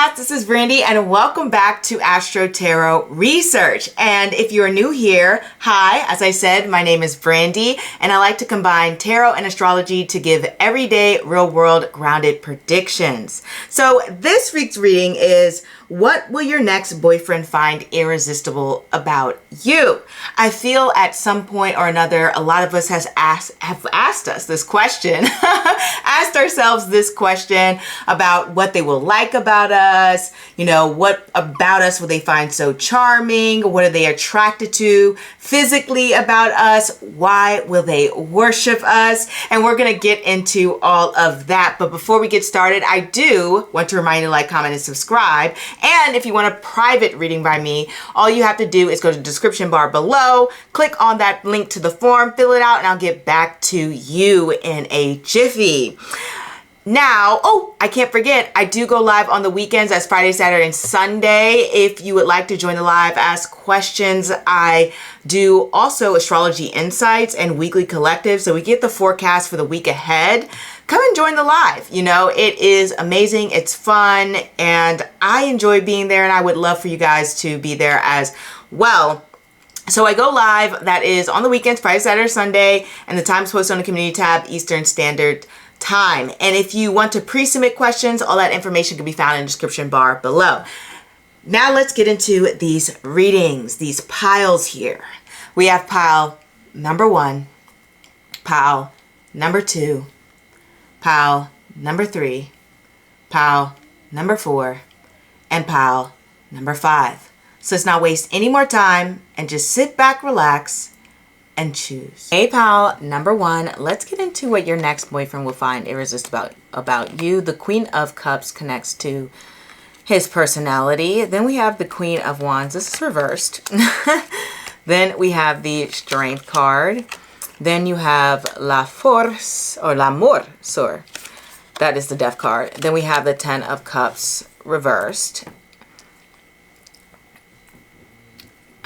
class, this is Brandy and welcome back to Astro-Tarot Research. And if you're new here, hi, as I said, my name is Brandy and I like to combine tarot and astrology to give everyday real world grounded predictions. So this week's reading is, what will your next boyfriend find irresistible about you? I feel at some point or another, a lot of us have asked us this question, asked ourselves this question about what they will like about us, you know, what about us will they find so charming? What are they attracted to physically about us? Why will they worship us? And we're going to get into all of that. But before we get started, I do want to remind you to like, comment, and subscribe. And if you want a private reading by me, all you have to do is go to the description bar below, click on that link to the form, fill it out, and I'll get back to you in a jiffy. Now, oh, I can't forget, I do go live on the weekends as Friday, Saturday, and Sunday. If you would like to join the live, ask questions. I do also astrology insights and weekly collectives, so we get the forecast for the week ahead. Come and join the live. You know, it is amazing. It's fun, and I enjoy being there, and I would love for you guys to be there as well. So I go live, that is on the weekends, Friday, Saturday, Sunday, and the time's posted on the community tab, Eastern Standard Time. And if you want to pre-submit questions, all that information can be found in the description bar below. Now let's get into these readings, these piles here. We have pile number 1, pile number 2, pile number 3, pile number 4, and pile number 5. So let's not waste any more time and just sit back, relax, and choose. Hey, pile number 1, let's get into what your next boyfriend will find irresistible about you. The Queen of Cups connects to his personality. Then we have the Queen of Wands. This is reversed. Then we have the Strength card. Then you have La Force or L'Amour. Sorry, that is the Death card. Then we have the Ten of Cups reversed.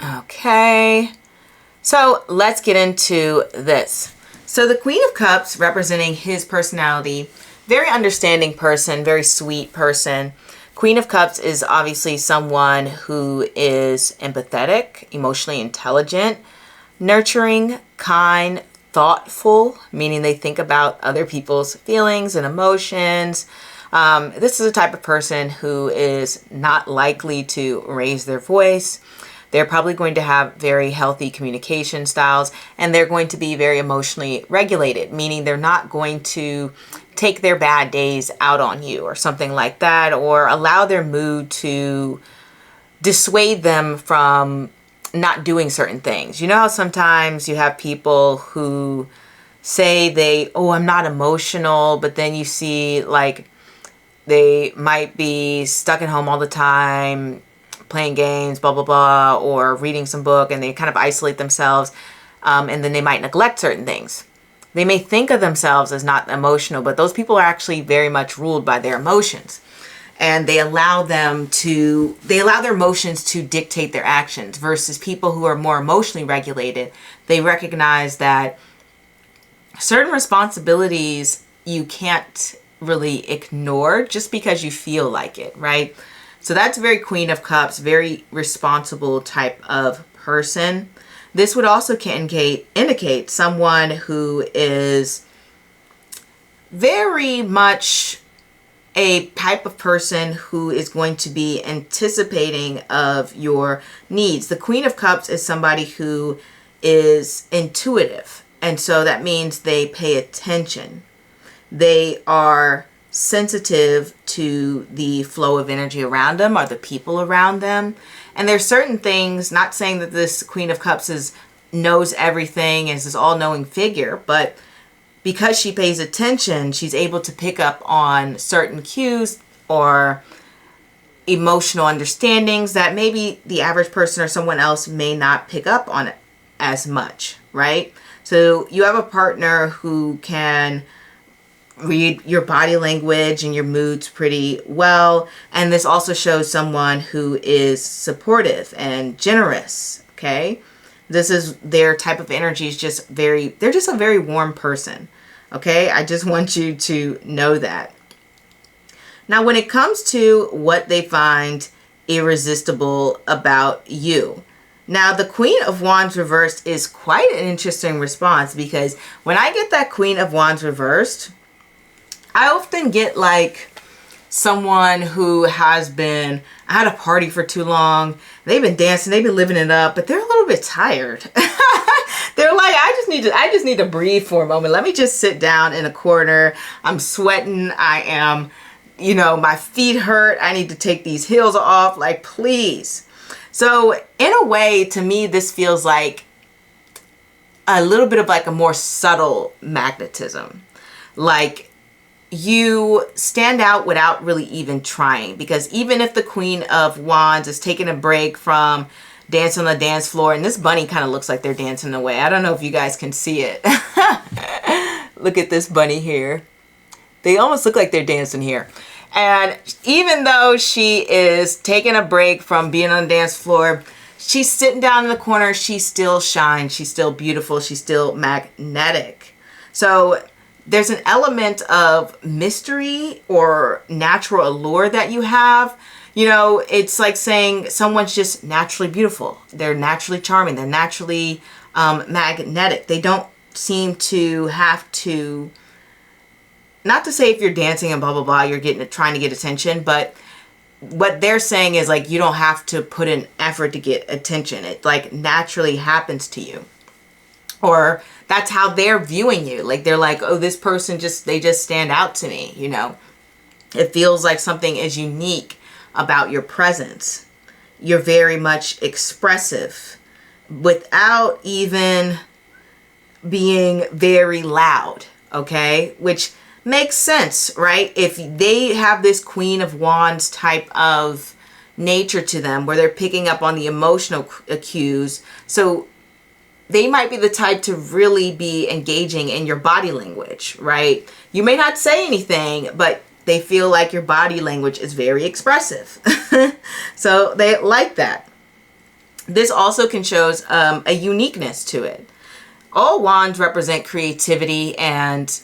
Okay. So let's get into this. So the Queen of Cups representing his personality, very understanding person, very sweet person. Queen of Cups is obviously someone who is empathetic, emotionally intelligent, nurturing, kind, thoughtful, meaning they think about other people's feelings and emotions. This is a type of person who is not likely to raise their voice. They're probably going to have very healthy communication styles, and they're going to be very emotionally regulated, meaning they're not going to take their bad days out on you or something like that, or allow their mood to dissuade them from not doing certain things. You know how sometimes you have people who say I'm not emotional, but then you see like they might be stuck at home all the time, playing games, blah, blah, blah, or reading some book, and they kind of isolate themselves, and then they might neglect certain things. They may think of themselves as not emotional, but those people are actually very much ruled by their emotions. And they allow their emotions to dictate their actions, versus people who are more emotionally regulated. They recognize that certain responsibilities you can't really ignore just because you feel like it, right? So that's very Queen of Cups, very responsible type of person. This would also indicate someone who is very much a type of person who is going to be anticipating of your needs. The Queen of Cups is somebody who is intuitive. And so that means they pay attention. They are sensitive to the flow of energy around them or the people around them. And there's certain things, not saying that this Queen of Cups knows everything, is this all-knowing figure, but because she pays attention, she's able to pick up on certain cues or emotional understandings that maybe the average person or someone else may not pick up on as much, right? So you have a partner who can read your body language and your moods pretty well. And this also shows someone who is supportive and generous, okay? This is their type of energy is just they're just a very warm person, okay? I just want you to know that. Now, when it comes to what they find irresistible about you, now the Queen of Wands reversed is quite an interesting response, because when I get that Queen of Wands reversed, I often get like someone who has been at a party for too long. They've been dancing, they've been living it up, but they're a little bit tired. They're like, I just need to breathe for a moment. Let me just sit down in a corner. I'm sweating. I am, you know, my feet hurt. I need to take these heels off. Like, please. So in a way, to me, this feels like a little bit of like a more subtle magnetism. Like, you stand out without really even trying, because even if the Queen of Wands is taking a break from dancing on the dance floor, and this bunny kind of looks like they're dancing away. I don't know if you guys can see it. Look at this bunny here. They almost look like they're dancing here. And even though she is taking a break from being on the dance floor, she's sitting down in the corner. She still shines. She's still beautiful. She's still magnetic. So there's an element of mystery or natural allure that you have. You know, it's like saying someone's just naturally beautiful. They're naturally charming. They're naturally magnetic. They don't seem to have to, not to say if you're dancing and blah, blah, blah, you're trying to get attention, but what they're saying is like, you don't have to put an effort to get attention. It like naturally happens to you. Or that's how they're viewing you. Like, they're like, oh, this person they just stand out to me, you know. It feels like something is unique about your presence. You're very much expressive without even being very loud, okay? Which makes sense, right? If they have this Queen of Wands type of nature to them, where they're picking up on the emotional cues, so they might be the type to really be engaging in your body language, right? You may not say anything, but they feel like your body language is very expressive. So they like that. This also can show a uniqueness to it. All wands represent creativity and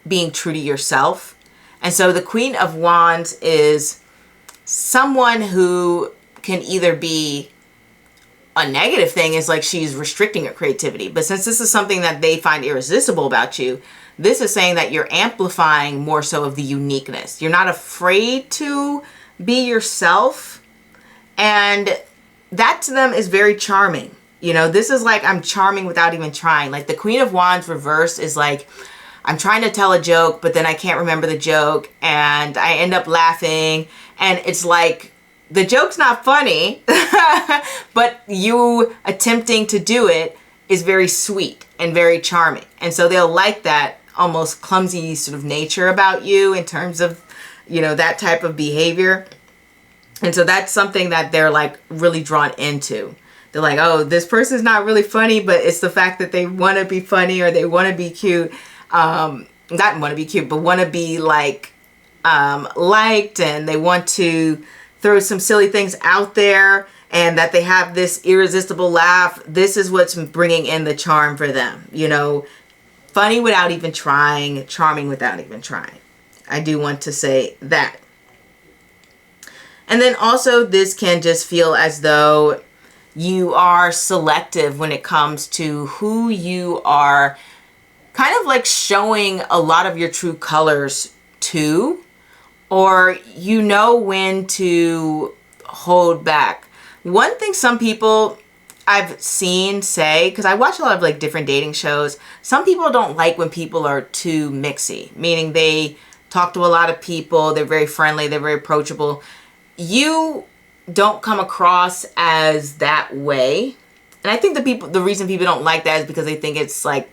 being true to yourself. And so the Queen of Wands is someone who can either be a negative thing, is like she's restricting your creativity. But since this is something that they find irresistible about you, this is saying that you're amplifying more so of the uniqueness. You're not afraid to be yourself. And that to them is very charming. You know, this is like, I'm charming without even trying. Like the Queen of Wands reverse is like, I'm trying to tell a joke, but then I can't remember the joke and I end up laughing. And it's like, the joke's not funny, but you attempting to do it is very sweet and very charming. And so they'll like that almost clumsy sort of nature about you in terms of, you know, that type of behavior. And so that's something that they're like really drawn into. They're like, oh, this person's not really funny, but it's the fact that they want to be funny or they want to be cute. Not want to be cute, but want to be like liked, and they want to throw some silly things out there, and that they have this irresistible laugh. This is what's bringing in the charm for them. You know, funny without even trying, charming without even trying. I do want to say that. And then also this can just feel as though you are selective when it comes to who you are kind of like showing a lot of your true colors to, or you know when to hold back. One thing some people I've seen say, because I watch a lot of like different dating shows, some people don't like when people are too mixy, meaning they talk to a lot of people, they're very friendly, they're very approachable. You don't come across as that way. And I think the reason people don't like that is because they think it's like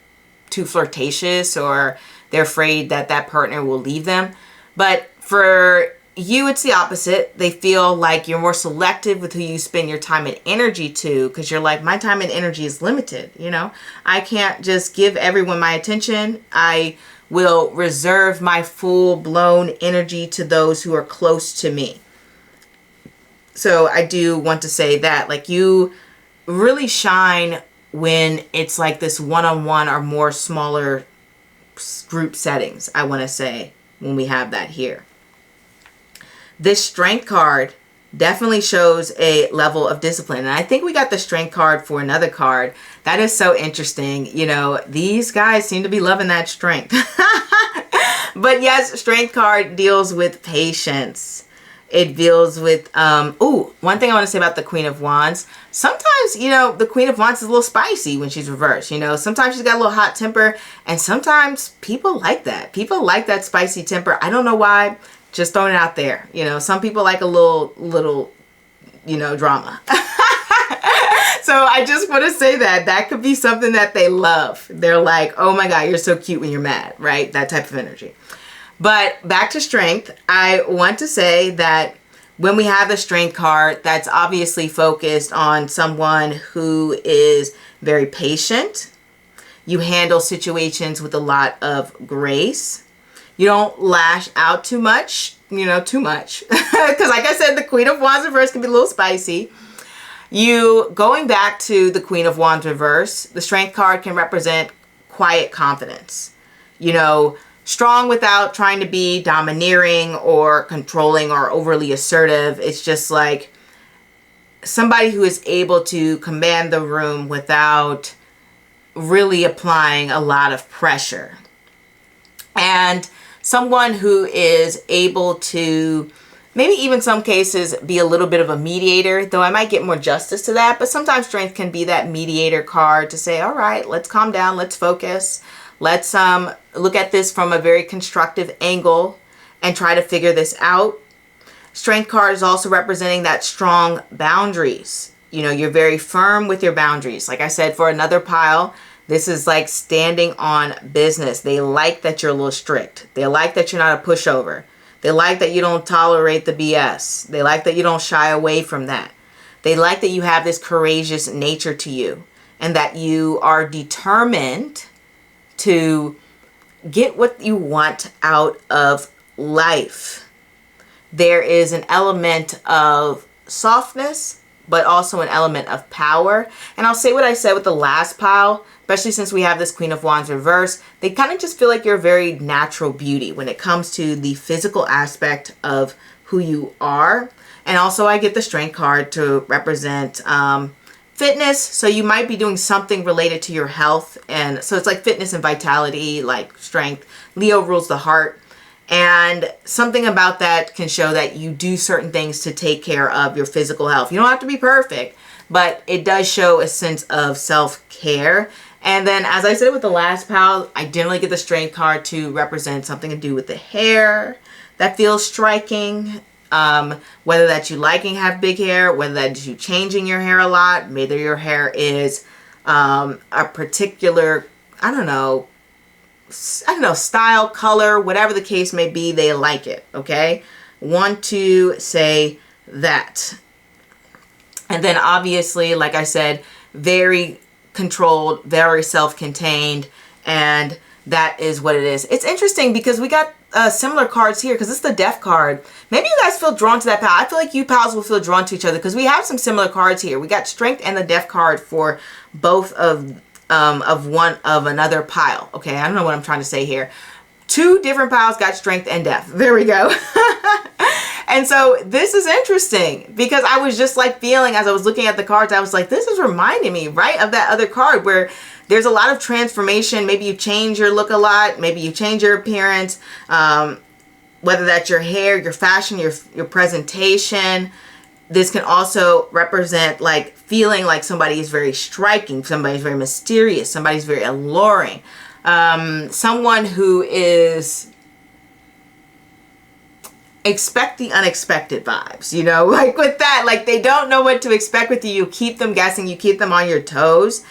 too flirtatious, or they're afraid that that partner will leave them. But for you, it's the opposite. They feel like you're more selective with who you spend your time and energy to, because you're like, my time and energy is limited. You know, I can't just give everyone my attention. I will reserve my full-blown energy to those who are close to me. So I do want to say that, like, you really shine when it's like this one-on-one or more smaller group settings, I want to say, when we have that here. This Strength card definitely shows a level of discipline. And I think we got the Strength card for another card. That is so interesting. You know, these guys seem to be loving that strength. But yes, Strength card deals with patience. It deals with, one thing I want to say about the Queen of Wands. Sometimes, you know, the Queen of Wands is a little spicy when she's reversed. You know, sometimes she's got a little hot temper. And sometimes people like that. People like that spicy temper. I don't know why. Just throwing it out there. You know, some people like a little, you know, drama. So I just want to say that could be something that they love. They're like, oh my God, you're so cute when you're mad, right? That type of energy. But back to Strength, I want to say that when we have the Strength card, that's obviously focused on someone who is very patient. You handle situations with a lot of grace. You don't lash out too much, you know, too much. Because like I said, the Queen of Wands reverse can be a little spicy. Going back to the Queen of Wands reverse, the Strength card can represent quiet confidence. You know, strong without trying to be domineering or controlling or overly assertive. It's just like somebody who is able to command the room without really applying a lot of pressure. And someone who is able to maybe even some cases be a little bit of a mediator, though I might get more justice to that. But sometimes Strength can be that mediator card to say, all right, let's calm down, let's focus. Let's look at this from a very constructive angle and try to figure this out. Strength card is also representing that strong boundaries. You know, you're very firm with your boundaries. Like I said, for another pile, this is like standing on business. They like that you're a little strict. They like that you're not a pushover. They like that you don't tolerate the BS. They like that you don't shy away from that. They like that you have this courageous nature to you and that you are determined to get what you want out of life. There is an element of softness, but also an element of power. And I'll say what I said with the last pile, especially since we have this Queen of Wands reverse. They kind of just feel like you're a very natural beauty when it comes to the physical aspect of who you are. And also I get the Strength card to represent fitness. So you might be doing something related to your health. And so it's like fitness and vitality, like strength. Leo rules the heart. And something about that can show that you do certain things to take care of your physical health. You don't have to be perfect, but it does show a sense of self-care. And then, as I said with the last pile, I generally get the Strength card to represent something to do with the hair that feels striking. Whether that's you liking have big hair, whether that's you changing your hair a lot, maybe your hair is a particular, I don't know, style, color, whatever the case may be, they like it, okay? Want to say that. And then obviously, like I said, very controlled, very self-contained, and that is what it is. It's interesting because we got similar cards here because it's the Death card. Maybe you guys feel drawn to that pal. I feel like you pals will feel drawn to each other because we have some similar cards here. We got Strength and the Death card for both of one of another pile. Okay, I don't know what I'm trying to say here. Two different piles got Strength and Death. There we go. And so this is interesting because I was just like feeling as I was looking at the cards, I was like, this is reminding me, right, of that other card where there's a lot of transformation. Maybe you change your look a lot. Maybe you change your appearance, whether that's your hair, your fashion, your presentation. This can also represent like feeling like somebody is very striking, somebody's very mysterious, somebody's very alluring. Someone who is expect the unexpected vibes, you know, like with that, like they don't know what to expect with you. You keep them guessing, you keep them on your toes.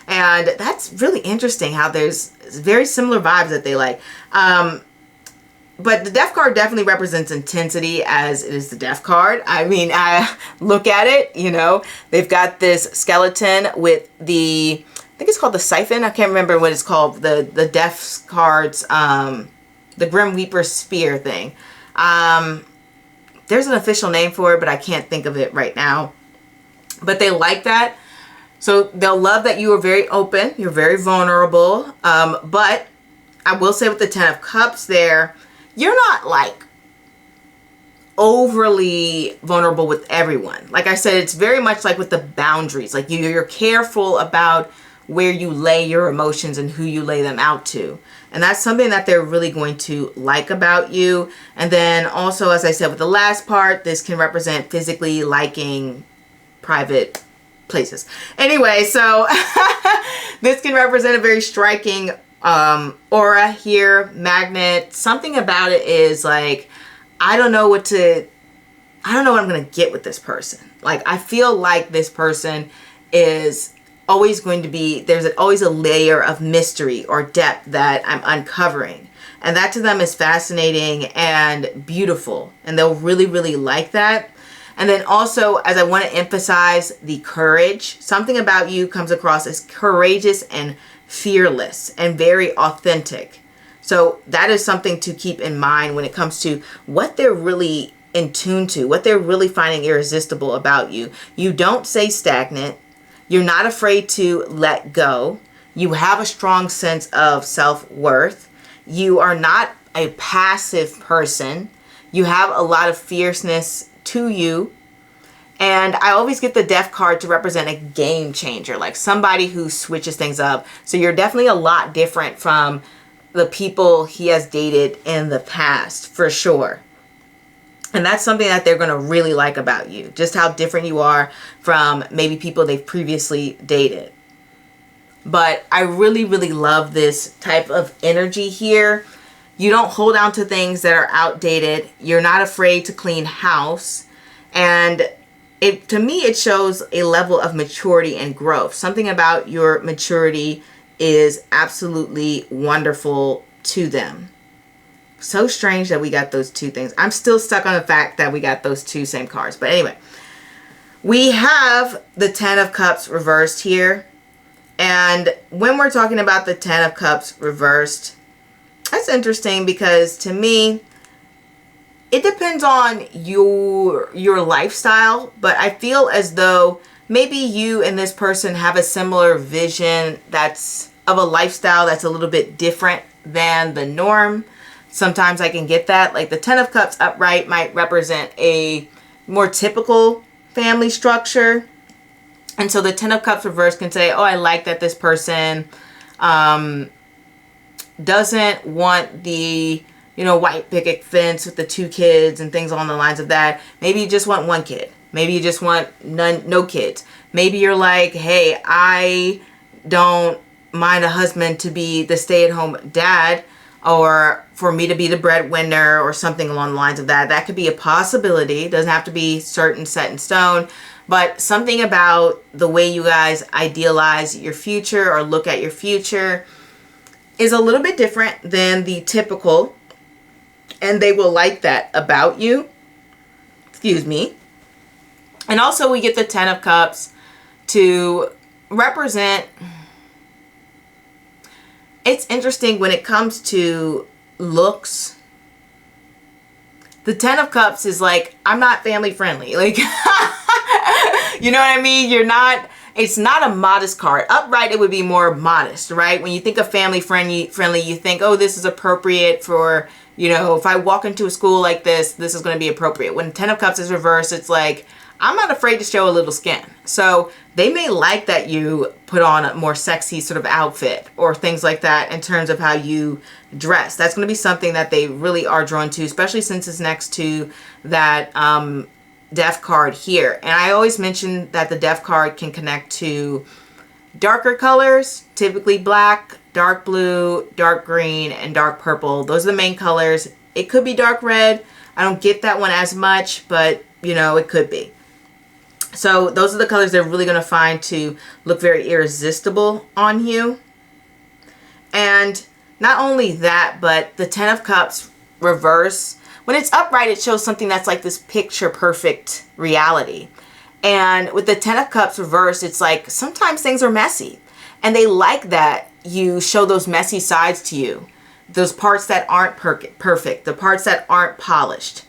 And that's really interesting how there's very similar vibes that they like. But the Death card definitely represents intensity as it is the Death card. I mean, I look at it, you know, they've got this skeleton with I think it's called the siphon. I can't remember what it's called. The Death card's, the Grim Reaper's spear thing. There's an official name for it, but I can't think of it right now. But they like that. So they'll love that you are very open. You're very vulnerable. But I will say with the Ten of Cups there, you're not like overly vulnerable with everyone. Like I said, it's very much like with the boundaries. Like you're careful about where you lay your emotions and who you lay them out to. And that's something that they're really going to like about you. And then also, as I said with the last part, this can represent physically liking private places. Anyway, so this can represent a very striking aura here, magnet. Something about it is like, I don't know what I'm going to get with this person. Like, I feel like this person is always going to be, there's always a layer of mystery or depth that I'm uncovering. And that to them is fascinating and beautiful. And they'll really, really like that. And then also, as I want to emphasize the courage, something about you comes across as courageous and fearless and very authentic. So that is something to keep in mind when it comes to what they're really in tune to, what they're really finding irresistible about you. You don't stay stagnant. You're not afraid to let go. You have a strong sense of self-worth. You are not a passive person. You have a lot of fierceness to you. And I always get the Death card to represent a game changer, like somebody who switches things up. So you're definitely a lot different from the people he has dated in the past, for sure. And that's something that they're going to really like about you. Just how different you are from maybe people they've previously dated. But I really, really love this type of energy here. You don't hold on to things that are outdated. You're not afraid to clean house. And to me, it shows a level of maturity and growth. Something about your maturity is absolutely wonderful to them. So strange that we got those two things. I'm still stuck on the fact that we got those two same cards. But anyway, we have the Ten of Cups reversed here. And when we're talking about the Ten of Cups reversed, that's interesting because to me, it depends on your lifestyle. But I feel as though maybe you and this person have a similar vision that's of a lifestyle that's a little bit different than the norm. Sometimes I can get that. Like the Ten of Cups upright might represent a more typical family structure. And so the Ten of Cups reversed can say, oh, I like that this person doesn't want the, white picket fence with the two kids and things along the lines of that. Maybe you just want one kid. Maybe you just want no kids. Maybe you're like, hey, I don't mind a husband to be the stay-at-home dad, or for me to be the breadwinner, or something along the lines of that. That could be a possibility. It doesn't have to be certain, set in stone. But something about the way you guys idealize your future or look at your future is a little bit different than the typical. And they will like that about you. Excuse me. And also we get the Ten of Cups to represent... It's interesting when it comes to looks. The Ten of Cups is like, I'm not family friendly. Like, you know what I mean? It's not a modest card. Upright, it would be more modest, right? When you think of family friendly, you think, oh, this is appropriate for, if I walk into a school like this is going to be appropriate. When Ten of Cups is reversed, it's like, I'm not afraid to show a little skin. So they may like that you put on a more sexy sort of outfit or things like that in terms of how you dress. That's going to be something that they really are drawn to, especially since it's next to that Death card here. And I always mention that the Death card can connect to darker colors, typically black, dark blue, dark green, and dark purple. Those are the main colors. It could be dark red. I don't get that one as much, but it could be. So those are the colors they're really going to find to look very irresistible on you. And not only that, but the Ten of Cups reverse, when it's upright, it shows something that's like this picture perfect reality. And with the Ten of Cups reverse, it's like sometimes things are messy. And they like that you show those messy sides to you. Those parts that aren't perfect, the parts that aren't polished.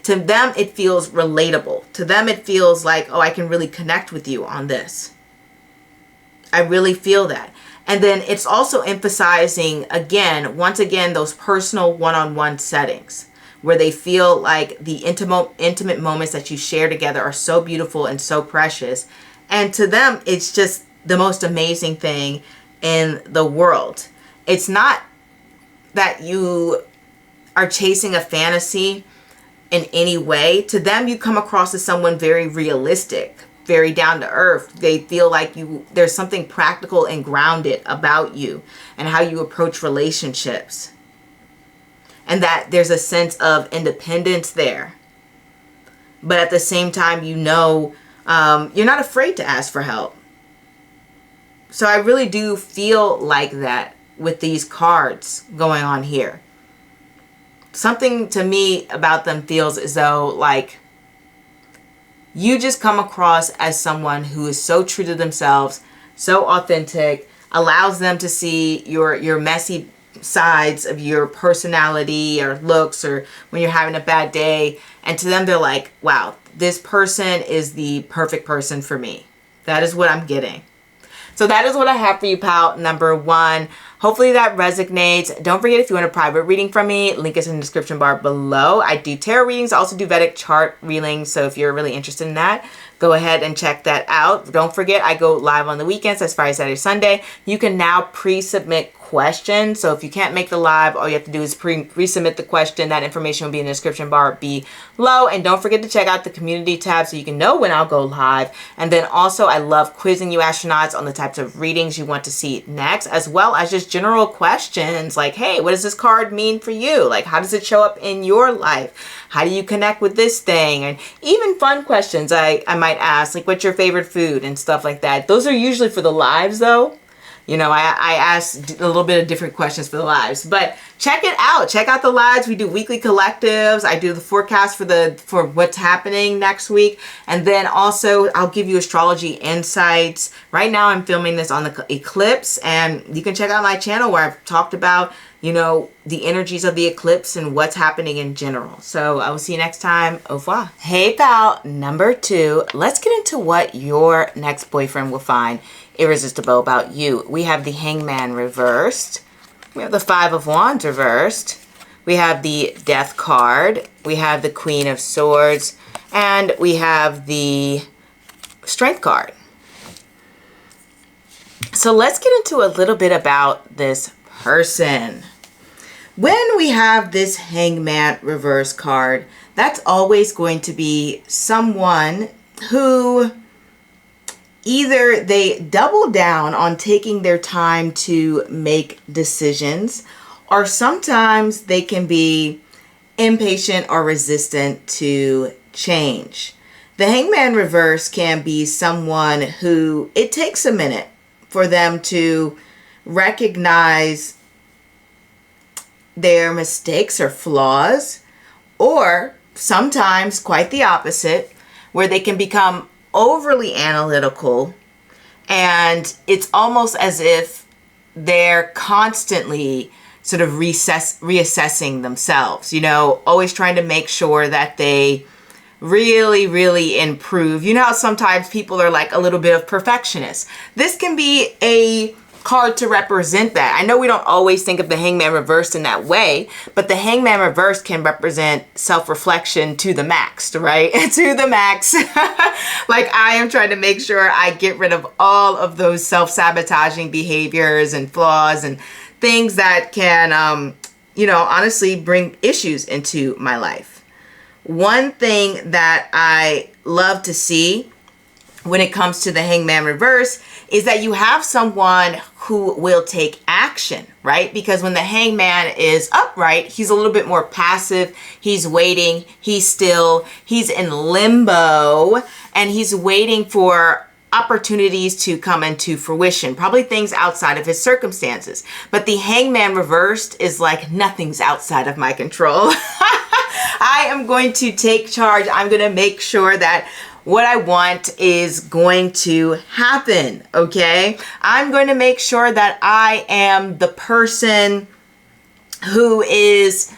To them, it feels relatable. To them, it feels like, oh, I can really connect with you on this. I really feel that. And then it's also emphasizing, once again, those personal one-on-one settings. where they feel like the intimate moments that you share together are so beautiful and so precious. And to them, it's just the most amazing thing in the world. It's not that you are chasing a fantasy in any way. To them, you come across as someone very realistic, very down to earth. They feel like there's something practical and grounded about you and how you approach relationships. And that there's a sense of independence there. But at the same time, you're not afraid to ask for help. So I really do feel like that with these cards going on here. Something to me about them feels as though like you just come across as someone who is so true to themselves, so authentic, allows them to see your messy sides of your personality or looks, or when you're having a bad day. And to them, they're like, wow, this person is the perfect person for me. That is what I'm getting. So that is what I have for you, pal, number 1. Hopefully that resonates. Don't forget, if you want a private reading from me, link is in the description bar below. I do tarot readings. I also do Vedic chart readings. So if you're really interested in that, go ahead and check that out. Don't forget, I go live on the weekends. That's Friday, Saturday, Sunday. You can now pre-submit questions. So if you can't make the live, all you have to do is pre-submit the question. That information will be in the description bar below. And don't forget to check out the community tab so you can know when I'll go live. And then also, I love quizzing you astronauts on the types of readings you want to see next, as well as just general questions like, hey, what does this card mean for you? Like, how does it show up in your life? How do you connect with this thing? And even fun questions I might ask, like, what's your favorite food and stuff like that. Those are usually for the lives, though. You know, I ask a little bit of different questions for the lives, but check it out. Check out the lives. We do weekly collectives. I do the forecast for what's happening next week. And then also I'll give you astrology insights. Right now I'm filming this on the eclipse, and you can check out my channel where I've talked about, you know, the energies of the eclipse and what's happening in general. So I will see you next time. Au revoir. Hey, pal, number 2. Let's get into what your next boyfriend will find irresistible about you. We have the Hangman reversed. We have the Five of Wands reversed. We have the Death card. We have the Queen of Swords. And we have the Strength card. So let's get into a little bit about this person. When we have this Hangman reverse card, that's always going to be someone who either they double down on taking their time to make decisions, or sometimes they can be impatient or resistant to change. The Hangman reverse can be someone who it takes a minute for them to recognize their mistakes or flaws, or sometimes quite the opposite, where they can become overly analytical, and it's almost as if they're constantly sort of reassessing themselves, you know, always trying to make sure that they really improve. You know how sometimes people are like a little bit of perfectionists. This can be a card to represent that. I know we don't always think of the Hangman reversed in that way, but the Hangman reversed can represent self-reflection to the max, right? To the max. Like, I am trying to make sure I get rid of all of those self-sabotaging behaviors and flaws and things that can, you know, honestly bring issues into my life. One thing that I love to see when it comes to the Hangman reverse is that you have someone who will take action, right? Because when the Hangman is upright, he's a little bit more passive. He's waiting. He's still. He's in limbo, and he's waiting for opportunities to come into fruition, probably things outside of his circumstances. But the Hangman reversed is like, nothing's outside of my control. I am going to take charge. I'm going to make sure that what I want is going to happen, okay? I'm going to make sure that I am the person who is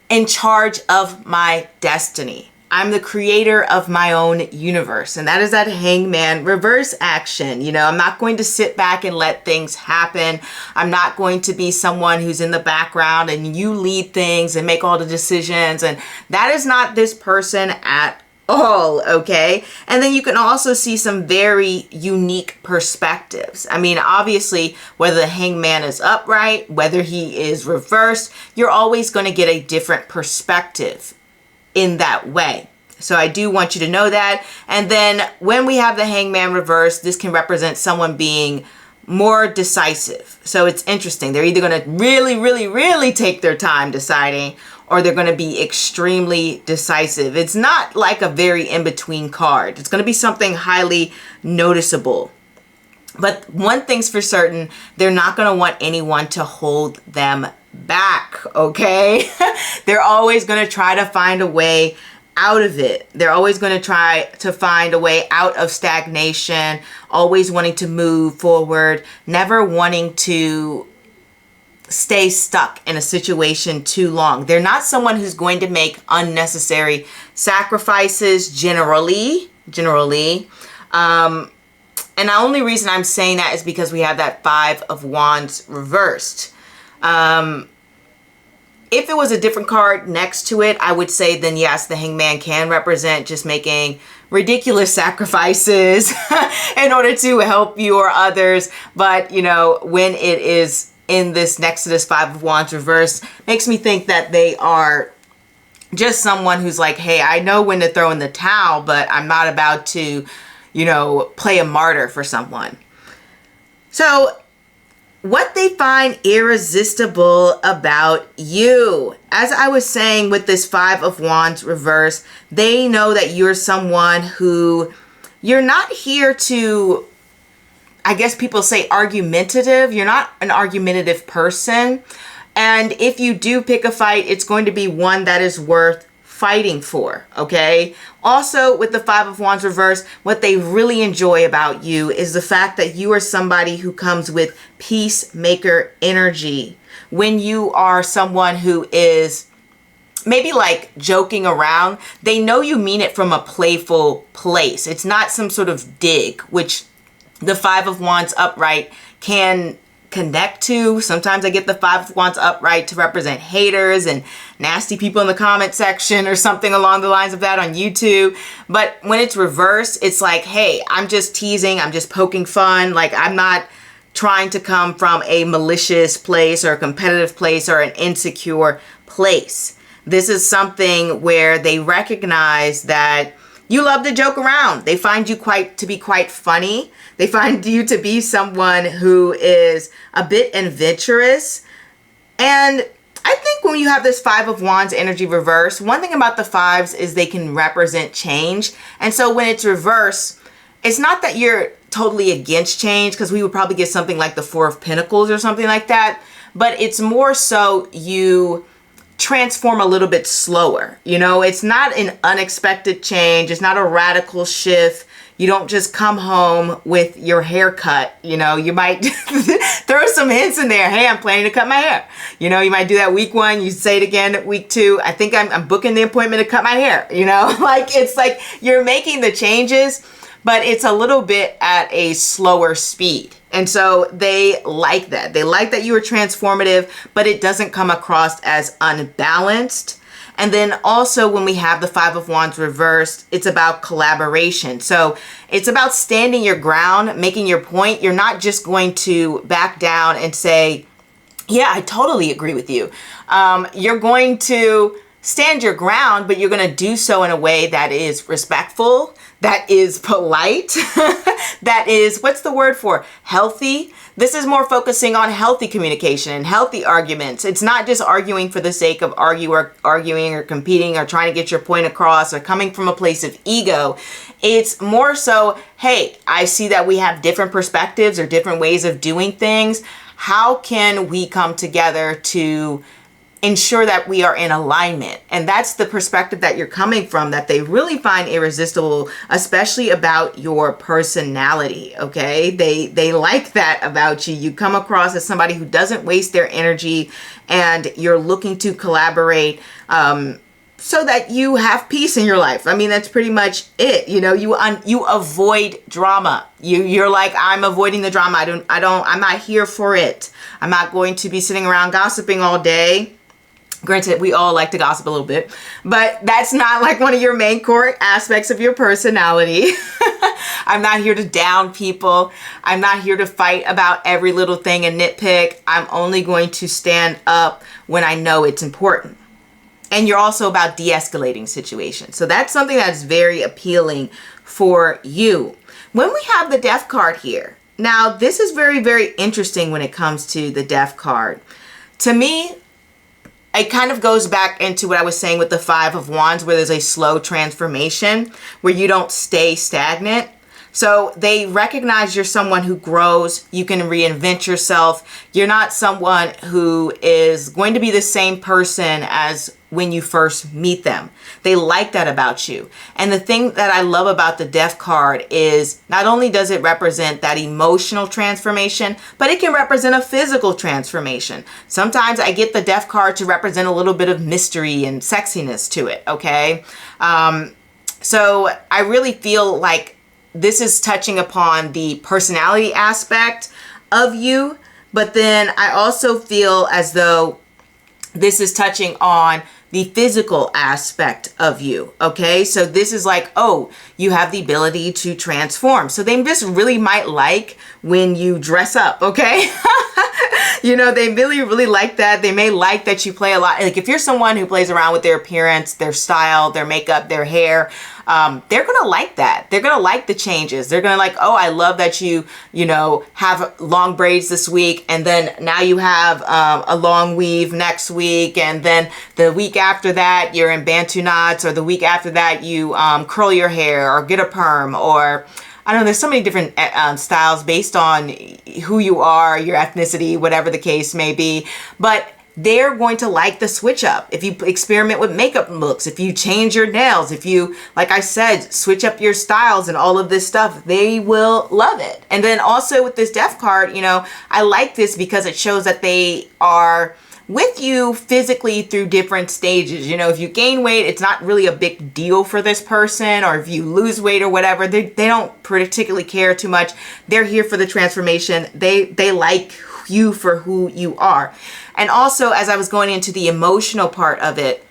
in charge of my destiny. I'm the creator of my own universe. And that is that Hangman reverse action. You know, I'm not going to sit back and let things happen. I'm not going to be someone who's in the background and you lead things and make all the decisions. And that is not this person at all, okay? And then you can also see some very unique perspectives. I mean, obviously, whether the Hangman is upright, whether he is reversed, you're always going to get a different perspective in that way. So I do want you to know that. And then when we have the Hangman reversed, this can represent someone being more decisive. So it's interesting. They're either going to really take their time deciding, or they're going to be extremely decisive. It's not like a very in-between card. It's going to be something highly noticeable. But one thing's for certain, they're not going to want anyone to hold them back, okay? They're always going to try to find a way out of it. They're always going to try to find a way out of stagnation, always wanting to move forward, never wanting to stay stuck in a situation too long. They're not someone who's going to make unnecessary sacrifices generally. And the only reason I'm saying that is because we have that Five of Wands reversed. If it was a different card next to it, I would say then yes, the Hangman can represent just making ridiculous sacrifices in order to help you or others. But, you know, when it is in this next to this Five of Wands reverse, makes me think that they are just someone who's like, hey, I know when to throw in the towel, but I'm not about to, you know, play a martyr for someone. So what they find irresistible about you. As I was saying with this Five of Wands reverse, they know that you're someone who, you're not here to, I guess people say argumentative. You're not an argumentative person. And if you do pick a fight, it's going to be one that is worth fighting for, okay? Also, with the Five of Wands reverse, what they really enjoy about you is the fact that you are somebody who comes with peacemaker energy. When you are someone who is maybe like joking around, they know you mean it from a playful place. It's not some sort of dig, which the Five of Wands upright can connect to. Sometimes I get the Five of Wands upright to represent haters and nasty people in the comment section or something along the lines of that on YouTube. But when it's reversed, it's like, hey, I'm just teasing, I'm just poking fun. Like, I'm not trying to come from a malicious place or a competitive place or an insecure place. This is something where they recognize that you love to joke around. They find you to be quite funny. They find you to be someone who is a bit adventurous. And I think when you have this Five of Wands energy reverse, one thing about the fives is they can represent change. And so when it's reverse, it's not that you're totally against change, because we would probably get something like the Four of Pentacles or something like that. But it's more so you transform a little bit slower. You know, it's not an unexpected change. It's not a radical shift. You don't just come home with your haircut. You know, you might throw some hints in there. Hey, I'm planning to cut my hair. You know, you might do that week one. You say it again week two. I think I'm booking the appointment to cut my hair. You know, like it's like you're making the changes, but it's a little bit at a slower speed. And so they like that. They like that you are transformative, but it doesn't come across as unbalanced. And then also when we have the Five of Wands reversed, it's about collaboration. So it's about standing your ground, making your point. You're not just going to back down and say, yeah, I totally agree with you. You're going to stand your ground, but you're going to do so in a way that is respectful, that is polite, that is, what's the word for healthy? This is more focusing on healthy communication and healthy arguments. It's not just arguing for the sake of arguing or competing or trying to get your point across or coming from a place of ego. It's more so, hey, I see that we have different perspectives or different ways of doing things. How can we come together to ensure that we are in alignment? And that's the perspective that you're coming from, that they really find irresistible, especially about your personality, okay? They like that about you. You come across as somebody who doesn't waste their energy, and you're looking to collaborate so that you have peace in your life. I mean, that's pretty much it. You know, you avoid drama. You're like, I'm avoiding the drama. I'm not here for it. I'm not going to be sitting around gossiping all day. Granted, we all like to gossip a little bit, but that's not like one of your main core aspects of your personality. I'm not here to down people. I'm not here to fight about every little thing and nitpick. I'm only going to stand up when I know it's important. And you're also about de-escalating situations. So that's something that's very appealing for you. When we have the Death card here, now this is very, very interesting when it comes to the Death card. To me, it kind of goes back into what I was saying with the Five of Wands, where there's a slow transformation, where you don't stay stagnant. So they recognize you're someone who grows. You can reinvent yourself. You're not someone who is going to be the same person as when you first meet them. They like that about you. And the thing that I love about the Death card is not only does it represent that emotional transformation, but it can represent a physical transformation. Sometimes I get the Death card to represent a little bit of mystery and sexiness to it, okay? So I really feel like this is touching upon the personality aspect of you, but then I also feel as though this is touching on the physical aspect of you, okay? So this is like, oh, you have the ability to transform. So they just really might like when you dress up, okay? You know, they really, really like that. They may like that you play a lot. Like if you're someone who plays around with their appearance, their style, their makeup, their hair, they're going to like that. They're going to like the changes. They're going to like, oh, I love that you know, have long braids this week. And then now you have a long weave next week. And then the week after that, you're in Bantu knots, or the week after that, you curl your hair or get a perm, or I don't know, there's so many different styles based on who you are, your ethnicity, whatever the case may be. But they're going to like the switch up. If you experiment with makeup looks, if you change your nails, if you, like I said, switch up your styles and all of this stuff, they will love it. And then also with this Death card, you know, I like this because it shows that they are with you physically through different stages. You know, if you gain weight, it's not really a big deal for this person, or if you lose weight or whatever, they don't particularly care too much. They're here for the transformation. They like you for who you are. And also, as I was going into the emotional part of it,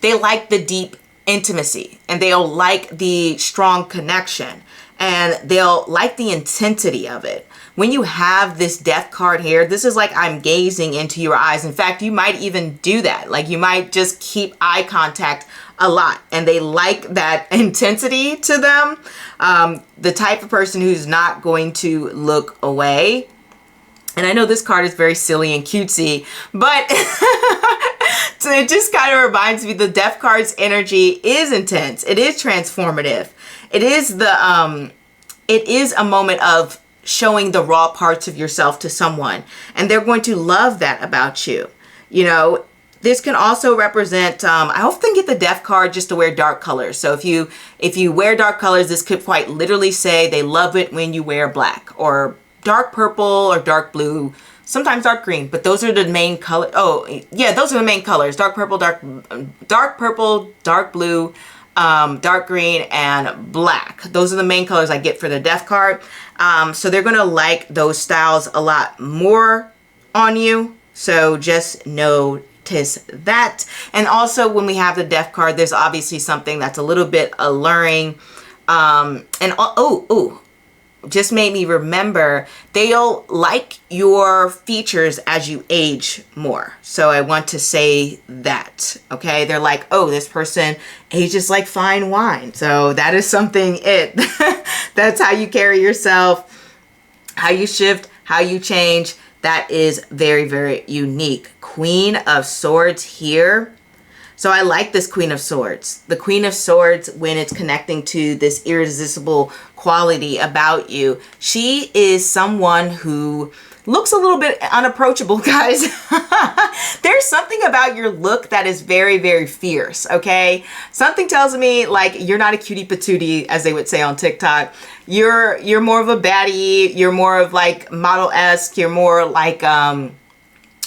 they like the deep intimacy, and they'll like the strong connection, and they'll like the intensity of it. When you have this Death card here, this is like I'm gazing into your eyes. In fact, you might even do that. Like you might just keep eye contact a lot, and they like that intensity to them. The type of person who's not going to look away. And I know this card is very silly and cutesy, but so it just kind of reminds me the Death card's energy is intense. It is transformative. It is a moment of showing the raw parts of yourself to someone, and they're going to love that about you. You know, this can also represent, I often get the Death card just to wear dark colors. So if you wear dark colors, this could quite literally say they love it when you wear black or dark purple or dark blue, sometimes dark green, but those are the main color. Oh yeah, those are the main colors: dark purple, dark purple, dark blue, dark green, and black. Those are the main colors I get for the Death card. So they're gonna like those styles a lot more on you. So just notice that. And also when we have the Death card, there's obviously something that's a little bit alluring. Just made me remember, they'll like your features as you age more. So I want to say that, okay? They're like, oh, this person ages like fine wine. So that is something that's how you carry yourself, how you shift, how you change. That is very, very unique. Queen of Swords here. So I like this Queen of Swords. The Queen of Swords, when it's connecting to this irresistible quality about you, she is someone who looks a little bit unapproachable, guys. There's something about your look that is very, very fierce, okay? Something tells me like you're not a cutie patootie, as they would say on TikTok. You're more of a baddie. You're more of like model-esque. You're more like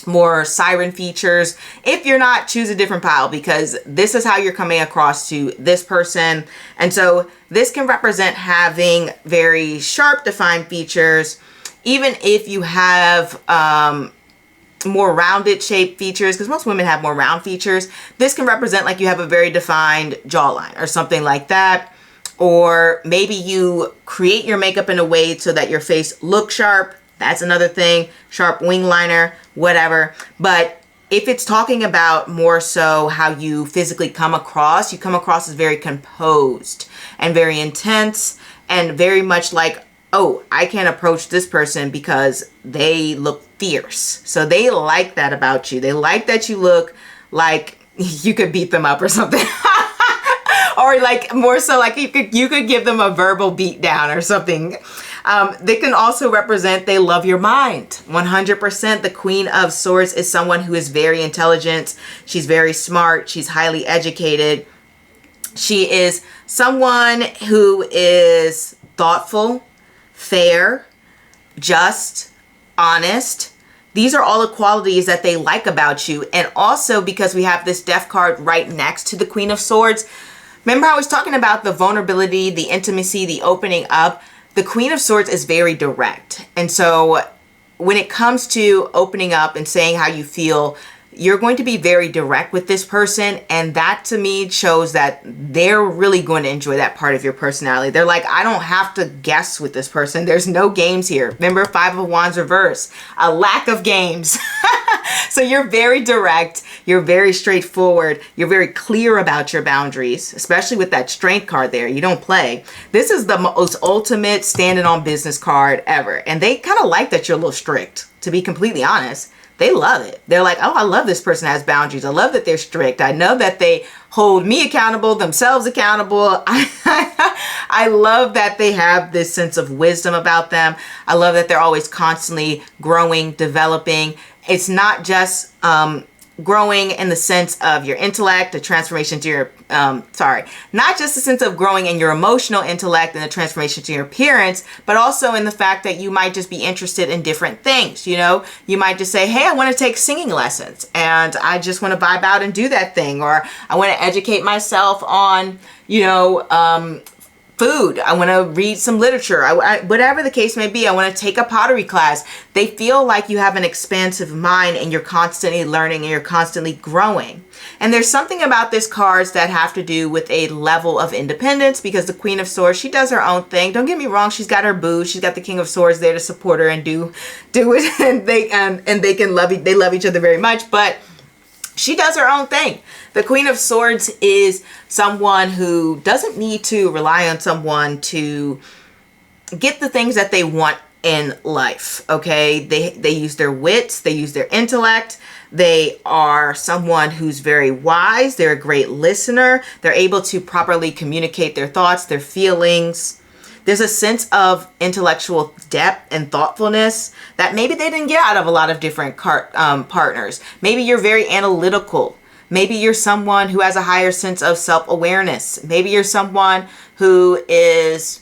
more siren features. If you're not, choose a different pile, because this is how you're coming across to this person. And so this can represent having very sharp defined features. Even if you have more rounded shape features, because most women have more round features, this can represent like you have a very defined jawline or something like that. Or maybe you create your makeup in a way so that your face looks sharp. That's another thing. Sharp wing liner, whatever. But if it's talking about more so how you physically come across, you come across as very composed and very intense and very much like, oh, I can't approach this person because they look fierce. So they like that about you. They like that you look like you could beat them up or something. Or like more so like you could give them a verbal beat down or something. They can also represent they love your mind. 100%. The Queen of Swords is someone who is very intelligent. She's very smart. She's highly educated. She is someone who is thoughtful, fair, just, honest. These are all the qualities that they like about you. And also because we have this Death card right next to the Queen of Swords, remember I was talking about the vulnerability, the intimacy, the opening up. The Queen of Swords is very direct. And so when it comes to opening up and saying how you feel, you're going to be very direct with this person. And that to me shows that they're really going to enjoy that part of your personality. They're like, I don't have to guess with this person. There's no games here. Remember, 5 of Wands reverse, a lack of games. So you're very direct. You're very straightforward. You're very clear about your boundaries, especially with that Strength card there. You don't play. This is the most ultimate standing on business card ever. And they kind of like that you're a little strict, to be completely honest. They love it. They're like, oh, I love this person has boundaries. I love that they're strict. I know that they hold me accountable, themselves accountable. I love that they have this sense of wisdom about them. I love that they're always constantly growing, developing. It's not just growing in the sense of your intellect, the transformation to your, not just the sense of growing in your emotional intellect and the transformation to your appearance, but also in the fact that you might just be interested in different things. You know, you might just say, hey, I want to take singing lessons and I just want to vibe out and do that thing. Or I want to educate myself on, you know, food. I want to read some literature. Whatever the case may be, I want to take a pottery class. They feel like you have an expansive mind and you're constantly learning and you're constantly growing. And there's something about this cards that have to do with a level of independence, because the Queen of Swords, she does her own thing. Don't get me wrong. She's got her boo. She's got the King of Swords there to support her and do it. And they love each other very much, but she does her own thing. The Queen of Swords is someone who doesn't need to rely on someone to get the things that they want in life, okay? They use their wits, they use their intellect. They are someone who's very wise. They're a great listener. They're able to properly communicate their thoughts, their feelings. There's a sense of intellectual depth and thoughtfulness that maybe they didn't get out of a lot of different partners. Maybe you're very analytical. Maybe you're someone who has a higher sense of self-awareness. Maybe you're someone who is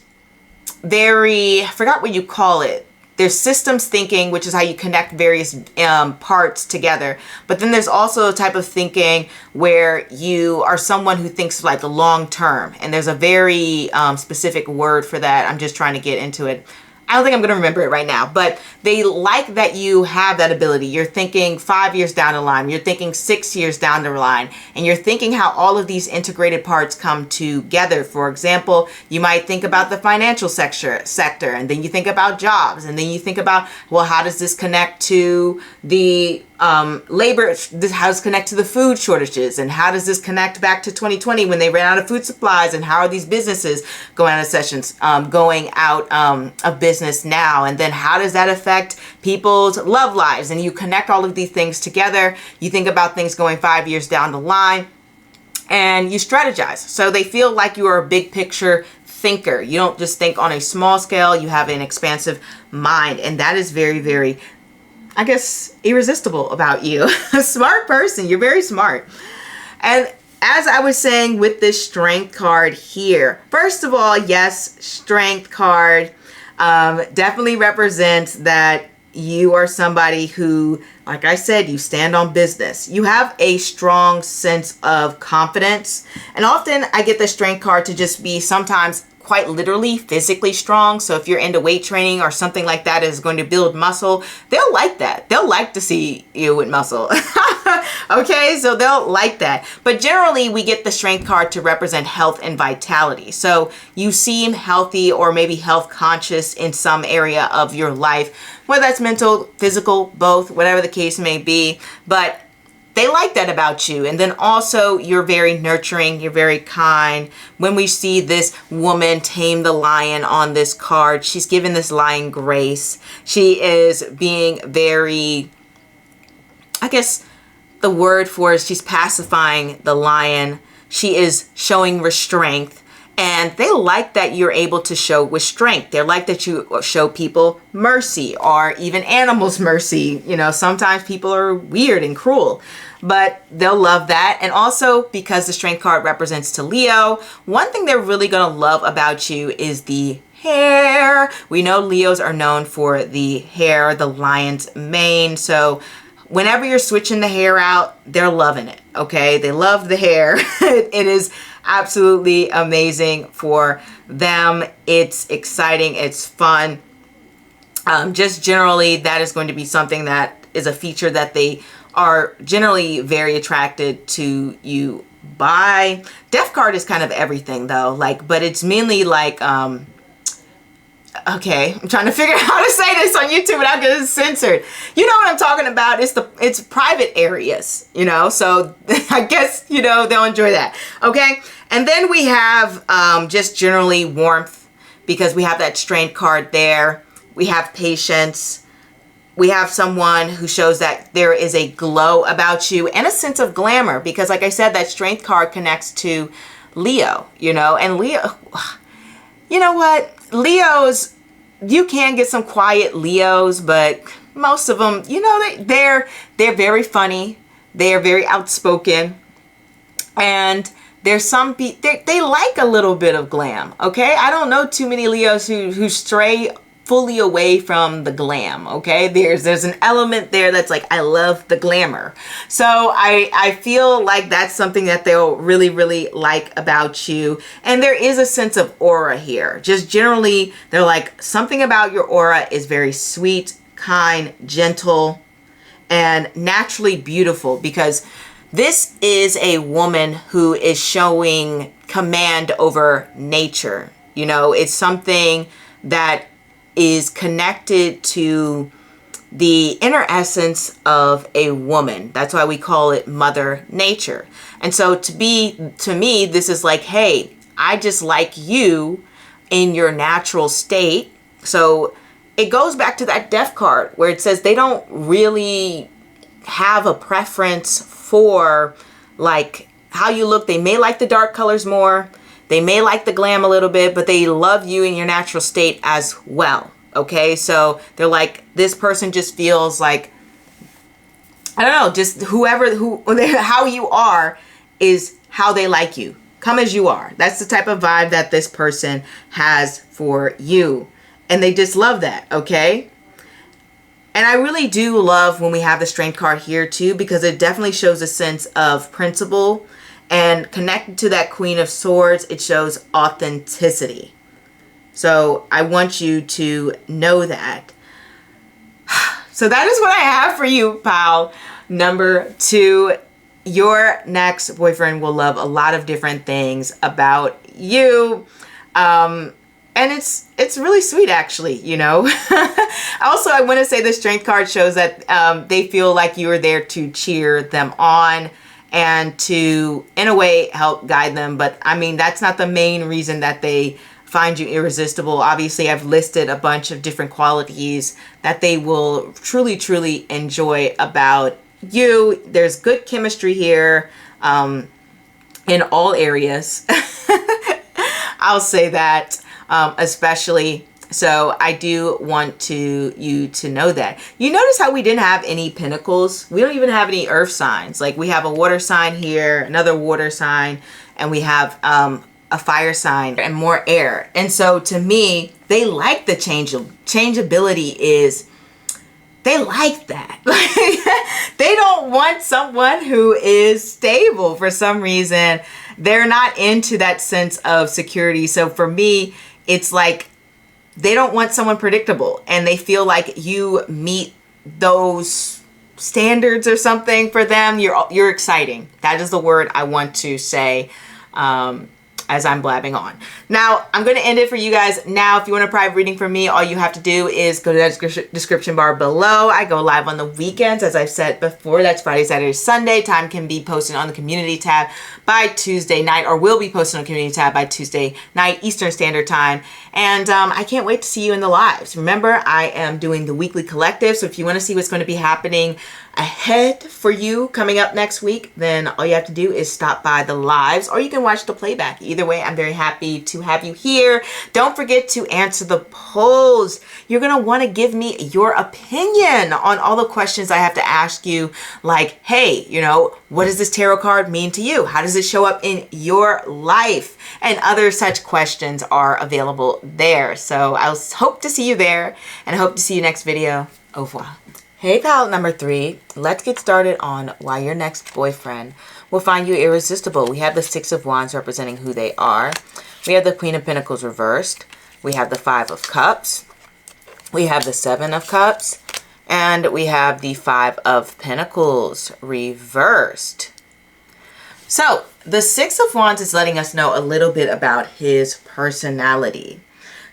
very, I forgot what you call it. There's systems thinking, which is how you connect various parts together. But then there's also a type of thinking where you are someone who thinks like long term. And there's a very specific word for that. I'm just trying to get into it. I don't think I'm going to remember it right now, but they like that you have that ability. You're thinking 5 years down the line, you're thinking 6 years down the line, and you're thinking how all of these integrated parts come together. For example, you might think about the financial sector, and then you think about jobs, and then you think about, well, how does this connect to the labor, how does this connect to the food shortages, and how does this connect back to 2020 when they ran out of food supplies, and how are these businesses going out of business now, and then how does that affect people's love lives? And you connect all of these things together. You think about things going 5 years down the line, and you strategize. So they feel like you are a big picture thinker. You don't just think on a small scale. You have an expansive mind, and that is very, very, I guess, irresistible about you. A smart person. You're very smart. And as I was saying with this Strength card here, first of all, yes, Strength card definitely represents that you are somebody who, like I said, you stand on business. You have a strong sense of confidence. And often I get the strength card to just be sometimes quite literally physically strong. So if you're into weight training or something like that is going to build muscle, they'll like that. They'll like to see you with muscle. Okay, so they'll like that. But generally we get the strength card to represent health and vitality. So you seem healthy or maybe health conscious in some area of your life, whether that's mental, physical, both, whatever the case may be. But they like that about you. And then also you're very nurturing, you're very kind. When we see this woman tame the lion on this card, she's giving this lion grace. She is being very, I guess the word for it is she's pacifying the lion. She is showing restraint. And they like that you're able to show restraint. They like that you show people mercy, or even animals mercy. You know, sometimes people are weird and cruel, but they'll love that. And also because the strength card represents to Leo, one thing they're really going to love about you is the hair. We know Leos are known for the hair, the lion's mane. So whenever you're switching the hair out, they're loving it. Okay, they love the hair. It is absolutely amazing for them. It's exciting, it's fun. Just generally, that is going to be something that is a feature that they are generally very attracted to you by. Death card is kind of everything though, like, but it's mainly like, okay, I'm trying to figure out how to say this on YouTube without getting censored. You know what I'm talking about? It's private areas, you know, so I guess, you know, they'll enjoy that. Okay. And then we have just generally warmth, because we have that strength card there. We have patience. We have someone who shows that there is a glow about you and a sense of glamour, because like I said, that strength card connects to Leo, you know, and Leo, you know what? Leos, you can get some quiet Leos, but most of them, you know, they're very funny. They are very outspoken, and there's some they like a little bit of glam. Okay, I don't know too many Leos who stray fully away from the glam. Okay, there's an element there that's like, I love the glamour. So I feel like that's something that they'll really, really like about you. And there is a sense of aura here. Just generally, they're like, something about your aura is very sweet, kind, gentle, and naturally beautiful, because this is a woman who is showing command over nature. You know, it's something that is connected to the inner essence of a woman. That's why we call it Mother Nature. And so to me, this is like, hey, I just like you in your natural state. So it goes back to that death card where it says they don't really have a preference for like how you look. They may like the dark colors more. They may like the glam a little bit, but they love you in your natural state as well. Okay, so they're like, this person just feels like, I don't know, just how you are is how they like you. Come as you are. That's the type of vibe that this person has for you. And they just love that, okay? And I really do love when we have the strength card here too, because it definitely shows a sense of principle. And connected to that Queen of Swords, it shows authenticity. So I want you to know that. So that is what I have for you, pal. Number 2, your next boyfriend will love a lot of different things about you. And it's really sweet, actually, you know. Also, I want to say the strength card shows that they feel like you are there to cheer them on and to, in a way, help guide them. But I mean, that's not the main reason that they find you irresistible. Obviously, I've listed a bunch of different qualities that they will truly, truly enjoy about you. There's good chemistry here in all areas. I'll say that, especially. So I do want you to know that. You notice how we didn't have any pentacles? We don't even have any earth signs. Like we have a water sign here, another water sign, and we have a fire sign and more air. And so to me, they like the changeability is they like that. Like, they don't want someone who is stable for some reason. They're not into that sense of security. So for me, it's like they don't want someone predictable, and they feel like you meet those standards or something for them. You're exciting. That is the word I want to say as I'm blabbing on. Now, I'm going to end it for you guys. Now, if you want a private reading from me, all you have to do is go to the description bar below. I go live on the weekends, as I've said before. That's Friday, Saturday, Sunday. Time can be posted on the community tab by Tuesday night, or will be posted on the community tab by Tuesday night, Eastern Standard Time. And I can't wait to see you in the lives. Remember, I am doing the weekly collective. So if you want to see what's going to be happening ahead for you coming up next week, then all you have to do is stop by the lives, or you can watch the playback. Either way, I'm very happy to have you here. Don't forget to answer the polls. You're going to want to give me your opinion on all the questions I have to ask you, like, hey, you know, what does this tarot card mean to you? How does it show up in your life? And other such questions are available there. So I'll hope to see you there, and I hope to see you next video. Au revoir. Hey, pal number 3, let's get started on why your next boyfriend will find you irresistible. We have the 6 of Wands representing who they are. We have the Queen of Pentacles reversed. We have the 5 of Cups. We have the 7 of Cups. And we have the 5 of Pentacles reversed. So the 6 of Wands is letting us know a little bit about his personality.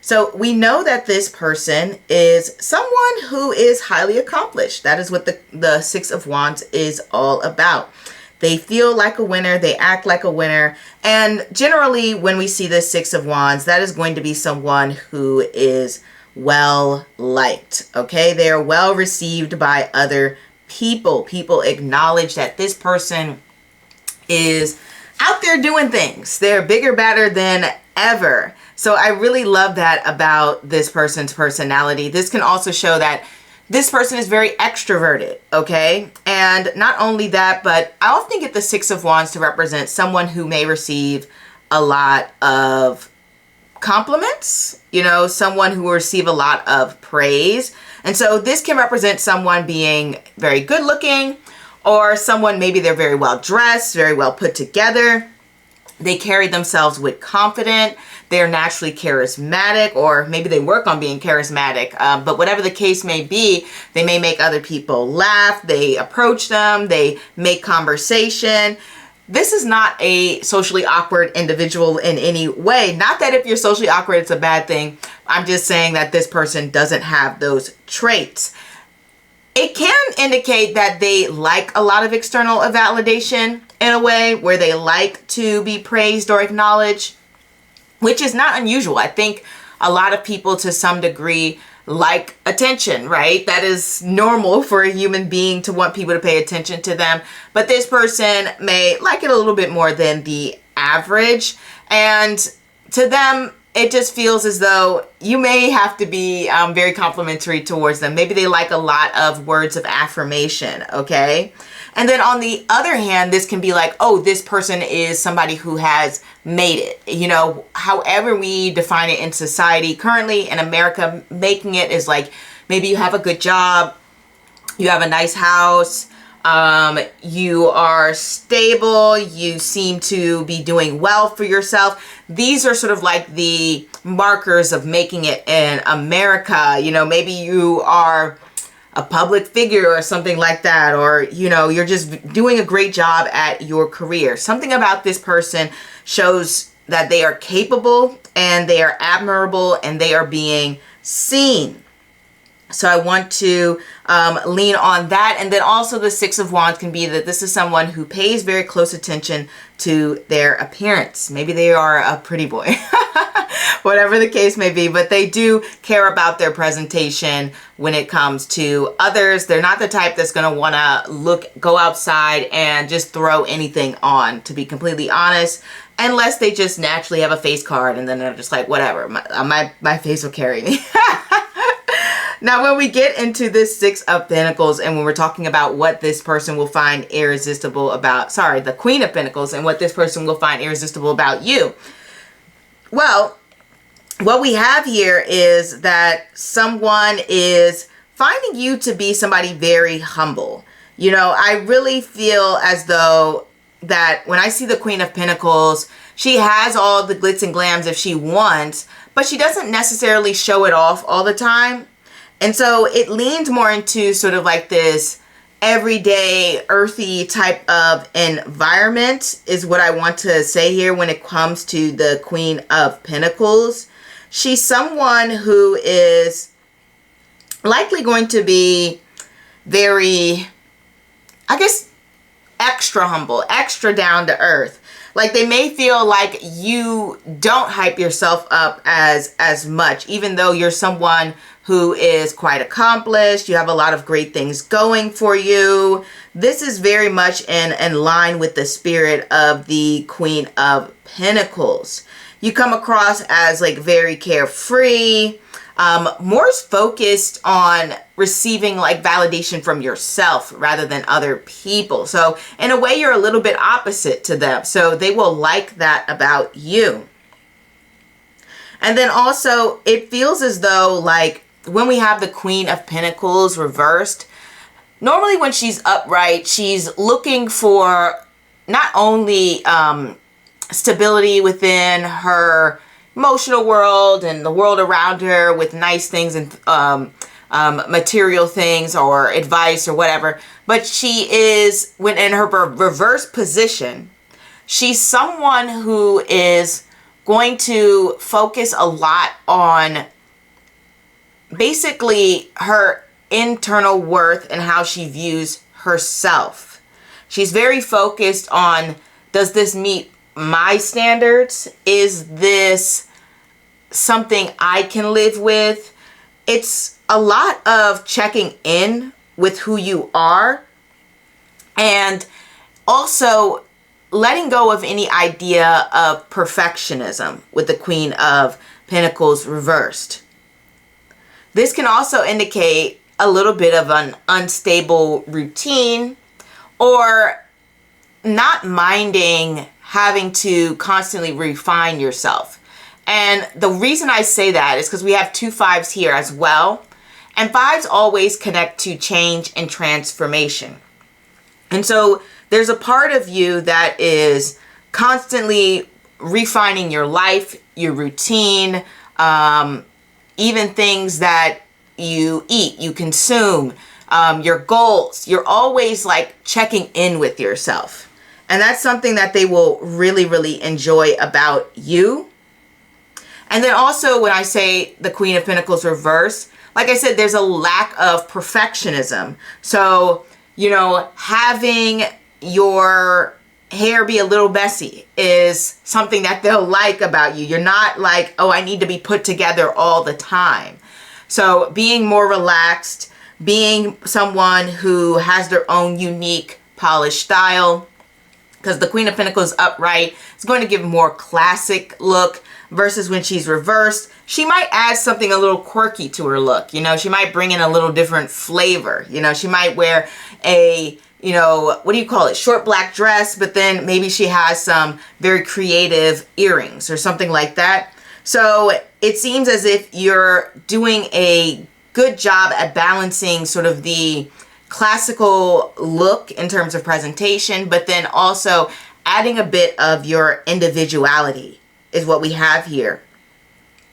So we know that this person is someone who is highly accomplished. That is what the 6 of Wands is all about. They feel like a winner. They act like a winner. And generally, when we see the 6 of Wands, that is going to be someone who is well liked. Okay, they are well received by other people. People acknowledge that this person is out there doing things. They're bigger, badder than ever. So I really love that about this person's personality. This can also show that this person is very extroverted, okay? And not only that, but I often get the 6 of Wands to represent someone who may receive a lot of compliments, you know, someone who will receive a lot of praise. And so this can represent someone being very good looking, or someone, maybe they're very well dressed, very well put together. They carry themselves with confidence. They're naturally charismatic, or maybe they work on being charismatic. But whatever the case may be, they may make other people laugh. They approach them. They make conversation. This is not a socially awkward individual in any way. Not that if you're socially awkward, it's a bad thing. I'm just saying that this person doesn't have those traits. It can indicate that they like a lot of external validation in a way, where they like to be praised or acknowledged, which is not unusual. I think a lot of people to some degree like attention, right? That is normal for a human being to want people to pay attention to them. But this person may like it a little bit more than the average. And to them, it just feels as though you may have to be very complimentary towards them. Maybe they like a lot of words of affirmation, okay? And then on the other hand, this can be like, oh, this person is somebody who has made it. You know, however we define it in society currently in America, making it is like, maybe you have a good job, you have a nice house, you are stable, you seem to be doing well for yourself. These are sort of like the markers of making it in America. You know, maybe you are a public figure or something like that, or, you know, you're just doing a great job at your career. Something about this person shows that they are capable and they are admirable and they are being seen. So I want to lean on that. And then also the 6 of Wands can be that this is someone who pays very close attention to their appearance. Maybe they are a pretty boy, whatever the case may be, but they do care about their presentation when it comes to others. They're not the type that's going to want to go outside and just throw anything on, to be completely honest, unless they just naturally have a face card and then they're just like, whatever, my face will carry me. Now, when we get into this 6 of Pentacles and when we're talking about what this person will find irresistible about, the Queen of Pentacles, and what this person will find irresistible about you. Well, what we have here is that someone is finding you to be somebody very humble. You know, I really feel as though that when I see the Queen of Pentacles, she has all the glitz and glams if she wants, but she doesn't necessarily show it off all the time. And so it leans more into sort of like this everyday earthy type of environment is what I want to say here when it comes to the Queen of Pentacles. She's someone who is likely going to be very, I guess, extra humble, extra down to earth. Like they may feel like you don't hype yourself up as much, even though you're someone who is quite accomplished. You have a lot of great things going for you. This is very much in line with the spirit of the Queen of Pentacles. You come across as like very carefree, more focused on receiving like validation from yourself rather than other people. So in a way, you're a little bit opposite to them. So they will like that about you. And then also it feels as though like when we have the Queen of Pentacles reversed, normally when she's upright, she's looking for not only stability within her emotional world and the world around her with nice things and material things or advice or whatever, but she is, when in her reverse position, she's someone who is going to focus a lot on basically her internal worth and how she views herself. She's very focused on, does this meet my standards? Is this something I can live with? It's a lot of checking in with who you are and also letting go of any idea of perfectionism with the Queen of Pentacles reversed. This can also indicate a little bit of an unstable routine or not minding having to constantly refine yourself. And the reason I say that is because we have 2 5s here as well. And 5s always connect to change and transformation. And so there's a part of you that is constantly refining your life, your routine, even things that you eat, you consume, your goals. You're always like checking in with yourself. And that's something that they will really, really enjoy about you. And then also when I say the Queen of Pentacles reverse, like I said, there's a lack of perfectionism. So, you know, having your hair be a little messy is something that they'll like about you. You're not like, oh, I need to be put together all the time. So being more relaxed, being someone who has their own unique polished style, because the Queen of Pentacles upright is going to give a more classic look versus when she's reversed, she might add something a little quirky to her look. You know, she might bring in a little different flavor. You know, she might wear a, you know, what do you call it? Short black dress, but then maybe she has some very creative earrings or something like that. So it seems as if you're doing a good job at balancing sort of the classical look in terms of presentation, but then also adding a bit of your individuality is what we have here.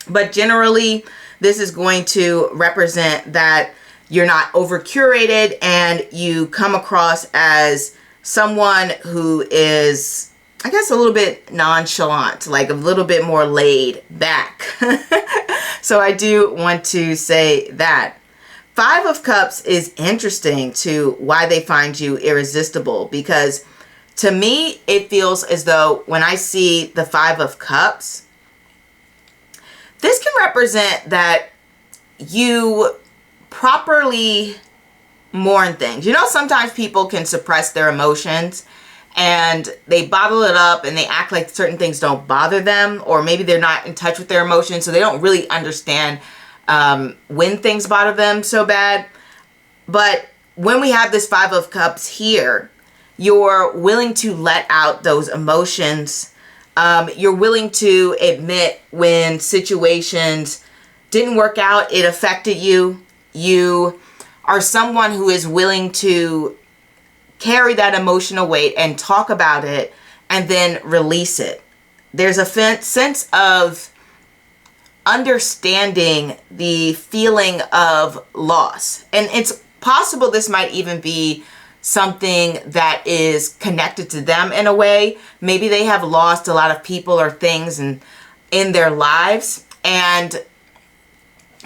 But generally, this is going to represent that you're not over curated and you come across as someone who is, I guess, a little bit nonchalant, like a little bit more laid back. So I do want to say that. 5 of Cups is interesting to why they find you irresistible, because to me, it feels as though when I see the 5 of Cups, this can represent that you properly mourn things. You know, sometimes people can suppress their emotions and they bottle it up and they act like certain things don't bother them, or maybe they're not in touch with their emotions, so they don't really understand when things bother them so bad. But when we have this 5 of Cups here, you're willing to let out those emotions. You're willing to admit when situations didn't work out, it affected you. You are someone who is willing to carry that emotional weight and talk about it and then release it. There's a sense of understanding the feeling of loss. And it's possible this might even be something that is connected to them in a way. Maybe they have lost a lot of people or things in their lives, and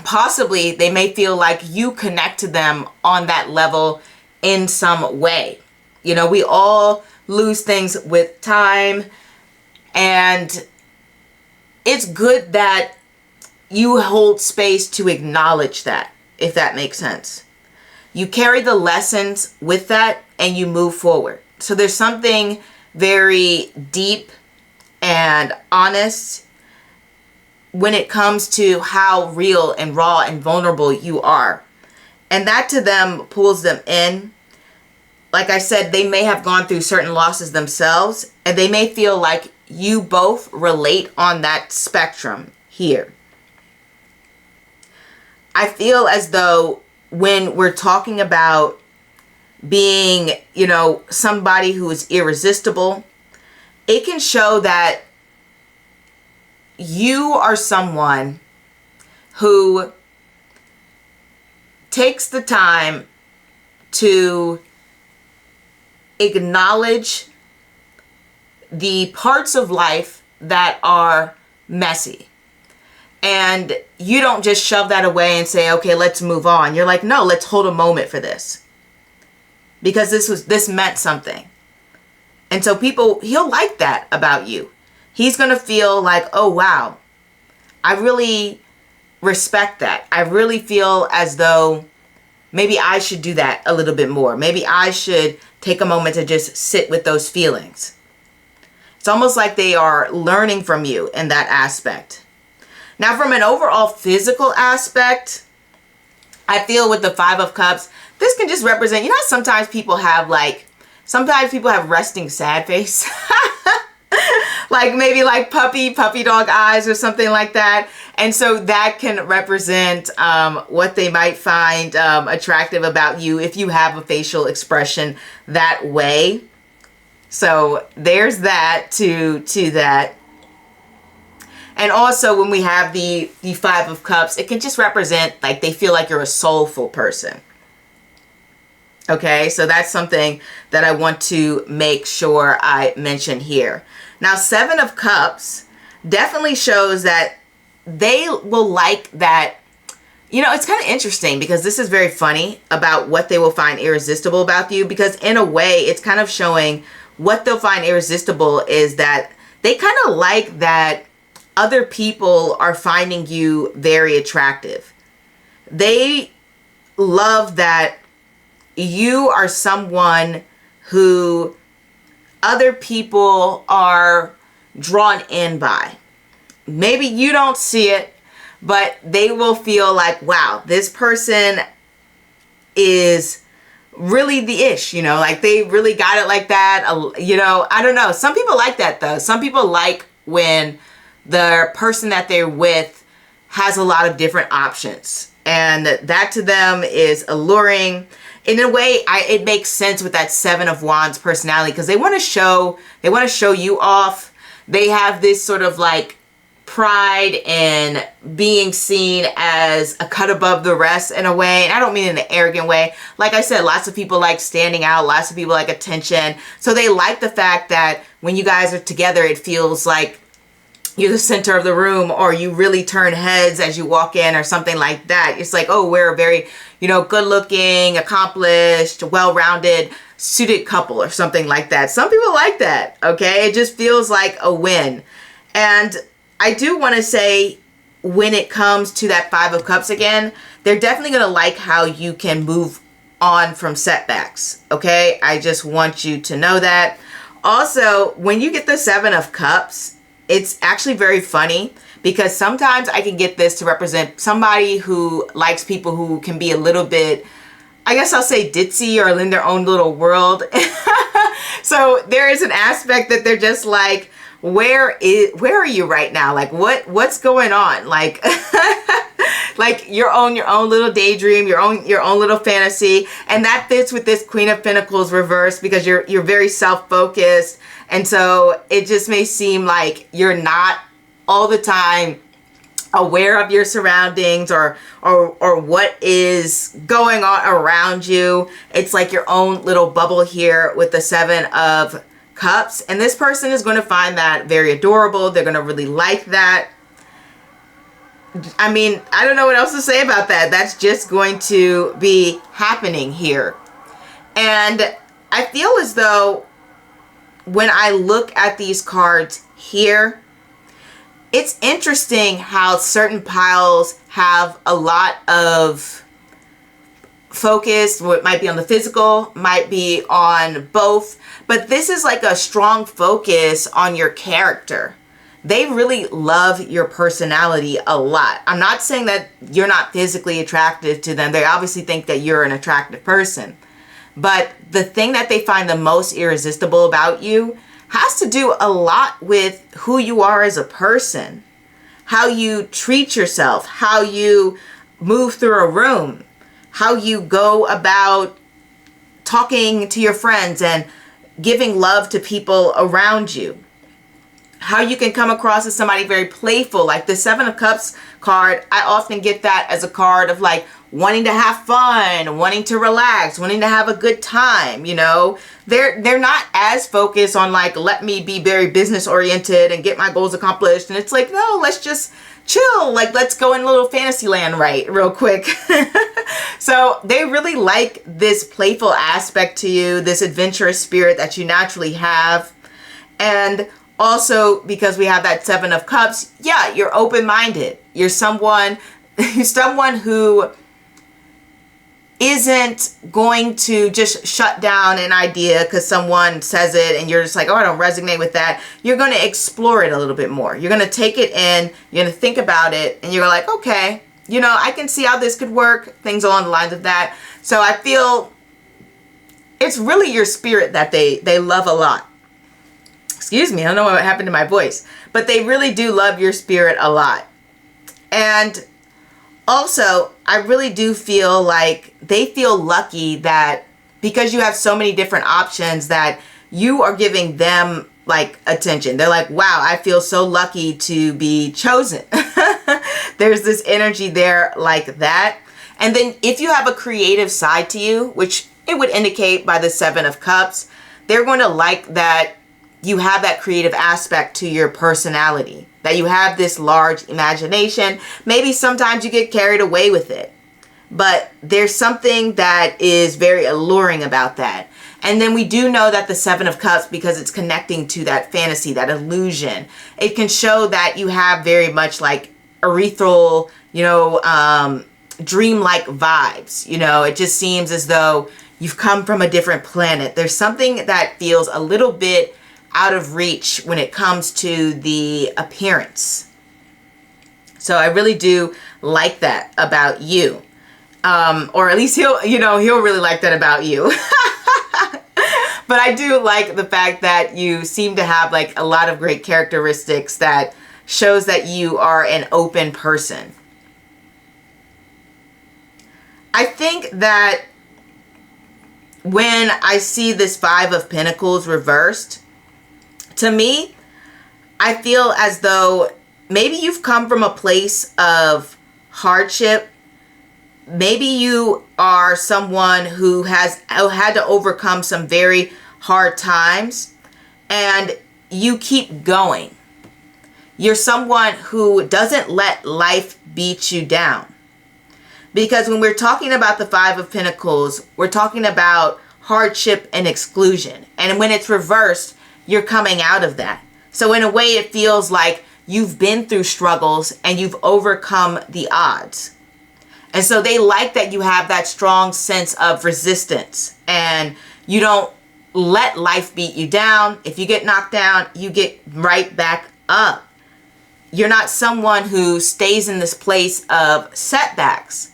possibly they may feel like you connect to them on that level in some way. You know, we all lose things with time, and it's good that you hold space to acknowledge that, if that makes sense. You carry the lessons with that and you move forward. So there's something very deep and honest when it comes to how real and raw and vulnerable you are. And that to them pulls them in. Like I said, they may have gone through certain losses themselves, and they may feel like you both relate on that spectrum here. I feel as though when we're talking about being, you know, somebody who is irresistible, it can show that you are someone who takes the time to acknowledge the parts of life that are messy. And you don't just shove that away and say, okay, let's move on. You're like, no, let's hold a moment for this. Because this meant something. And so he'll like that about you. He's going to feel like, oh, wow, I really respect that. I really feel as though maybe I should do that a little bit more. Maybe I should take a moment to just sit with those feelings. It's almost like they are learning from you in that aspect. Now, from an overall physical aspect, I feel with the Five of Cups, this can just represent, you know, sometimes people have resting sad face. Like maybe like puppy dog eyes or something like that. And so that can represent what they might find attractive about you if you have a facial expression that way. So there's that to that. And also when we have the Five of Cups, it can just represent like they feel like you're a soulful person. Okay, so that's something that I want to make sure I mention here. Now, Seven of Cups definitely shows that they will like that. You know, it's kind of interesting because this is very funny about what they will find irresistible about you, because in a way it's kind of showing what they'll find irresistible is that they kind of like that other people are finding you very attractive. They love that you are someone who other people are drawn in by. Maybe you don't see it, but they will feel like, wow, this person is really the ish, you know, like they really got it like that. You know, I don't know. Some people like that though. Some people like when the person that they're with has a lot of different options, and that to them is alluring. In a way, it makes sense with that Seven of Wands personality, because they want to show you off. They have this sort of like pride in being seen as a cut above the rest in a way. And I don't mean in an arrogant way. Like I said, lots of people like standing out. Lots of people like attention. So they like the fact that when you guys are together, it feels like you're the center of the room, or you really turn heads as you walk in or something like that. It's like, oh, we're a very, you know, good looking, accomplished, well-rounded, suited couple or something like that. Some people like that. Okay. It just feels like a win. And I do want to say, when it comes to that Five of Cups again, they're definitely going to like how you can move on from setbacks. Okay. I just want you to know that. Also, when you get the Seven of Cups, it's actually very funny, because sometimes I can get this to represent somebody who likes people who can be a little bit, I guess I'll say ditzy, or in their own little world. So there is an aspect that they're just like, where are you right now? Like what's going on? Like, like your own little daydream, your own little fantasy. And that fits with this Queen of Pentacles reverse because you're very self-focused. And so it just may seem like you're not all the time aware of your surroundings or what is going on around you. It's like your own little bubble here with the Seven of Cups. And this person is going to find that very adorable. They're going to really like that. I mean, I don't know what else to say about that. That's just going to be happening here. And I feel as though when I look at these cards here, it's interesting how certain piles have a lot of focus. It might be on the physical, might be on both, but this is like a strong focus on your character. They really love your personality a lot. I'm not saying that you're not physically attractive to them. They obviously think that you're an attractive person. But the thing that they find the most irresistible about you has to do a lot with who you are as a person, how you treat yourself, how you move through a room, how you go about talking to your friends and giving love to people around you, how you can come across as somebody very playful. Like the Seven of Cups card, I often get that as a card of like wanting to have fun, wanting to relax, wanting to have a good time, you know. They're not as focused on like, let me be very business oriented and get my goals accomplished. And it's like, no, let's just chill. Like, let's go in a little fantasy land real quick. So they really like this playful aspect to you, this adventurous spirit that you naturally have. And also because we have that Seven of Cups, yeah, you're open-minded. You're someone who isn't going to just shut down an idea because someone says it and you're just like, oh, I don't resonate with that. You're going to explore it a little bit more. You're going to take it in, you're going to think about it, and you're like, okay, you know, I can see how this could work, things along the lines of that. So I feel it's really your spirit that they love a lot. Excuse me, I don't know what happened to my voice, but they really do love your spirit a lot. And also, I really do feel like they feel lucky that because you have so many different options that you are giving them like attention. They're like, wow, I feel so lucky to be chosen. There's this energy there like that. And then if you have a creative side to you, which it would indicate by the Seven of Cups, they're going to like that you have that creative aspect to your personality, that you have this large imagination. Maybe sometimes you get carried away with it, but there's something that is very alluring about that. And then we do know that the Seven of Cups, because it's connecting to that fantasy, that illusion, it can show that you have very much like ethereal, you know, dreamlike vibes. You know, it just seems as though you've come from a different planet. There's something that feels a little bit out of reach when it comes to the appearance. So I really do like that about you. Or at least he'll really like that about you. But I do like the fact that you seem to have like a lot of great characteristics that shows that you are an open person. I think that when I see this Five of Pentacles reversed, to me, I feel as though maybe you've come from a place of hardship. Maybe you are someone who has had to overcome some very hard times and you keep going. You're someone who doesn't let life beat you down. Because when we're talking about the Five of Pentacles, we're talking about hardship and exclusion. And when it's reversed, you're coming out of that. So in a way, it feels like you've been through struggles and you've overcome the odds. And so they like that you have that strong sense of resistance and you don't let life beat you down. If you get knocked down, you get right back up. You're not someone who stays in this place of setbacks.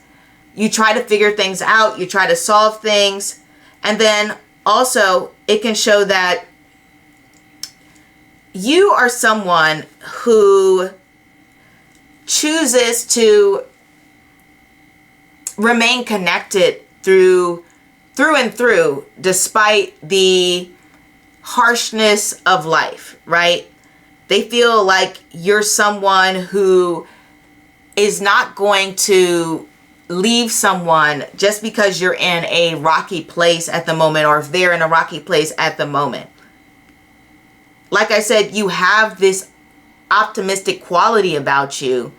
You try to figure things out. You try to solve things. And then also it can show that you are someone who chooses to remain connected through and through, despite the harshness of life, right? They feel like you're someone who is not going to leave someone just because you're in a rocky place at the moment, or if they're in a rocky place at the moment. Like I said, you have this optimistic quality about you.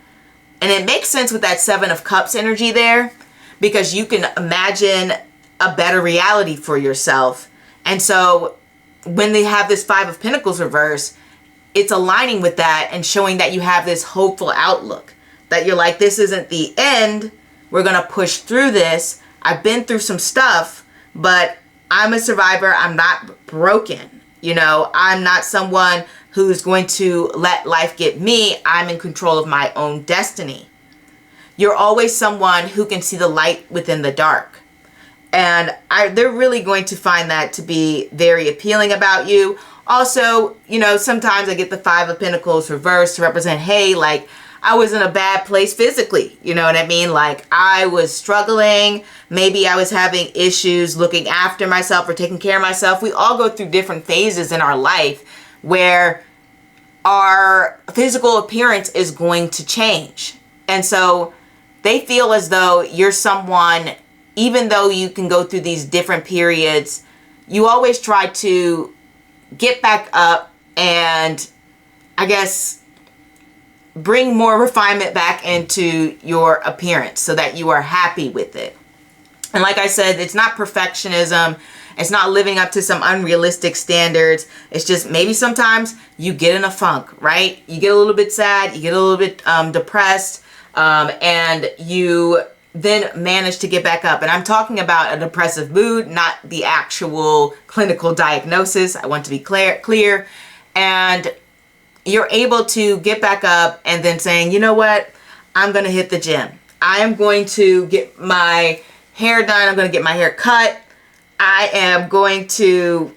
And it makes sense with that Seven of Cups energy there, because you can imagine a better reality for yourself. And so when they have this Five of Pentacles reverse, it's aligning with that and showing that you have this hopeful outlook. That you're like, this isn't the end. We're going to push through this. I've been through some stuff, but I'm a survivor. I'm not broken. You know, I'm not someone who's going to let life get me. I'm in control of my own destiny. You're always someone who can see the light within the dark. And they're really going to find that to be very appealing about you. Also, you know, sometimes I get the Five of Pentacles reversed to represent, hey, like, I was in a bad place physically. You know what I mean? Like, I was struggling. Maybe I was having issues looking after myself or taking care of myself. We all go through different phases in our life where our physical appearance is going to change. And so they feel as though you're someone, even though you can go through these different periods, you always try to get back up and, I guess, bring more refinement back into your appearance so that you are happy with it. And like I said, it's not perfectionism. It's not living up to some unrealistic standards. It's just maybe sometimes you get in a funk, right? You get a little bit sad, you get a little bit depressed, and you then manage to get back up. And I'm talking about a depressive mood, not the actual clinical diagnosis. I want to be clear. And you're able to get back up and then saying, you know what? I'm going to hit the gym. I am going to get my hair done. I'm going to get my hair cut. I am going to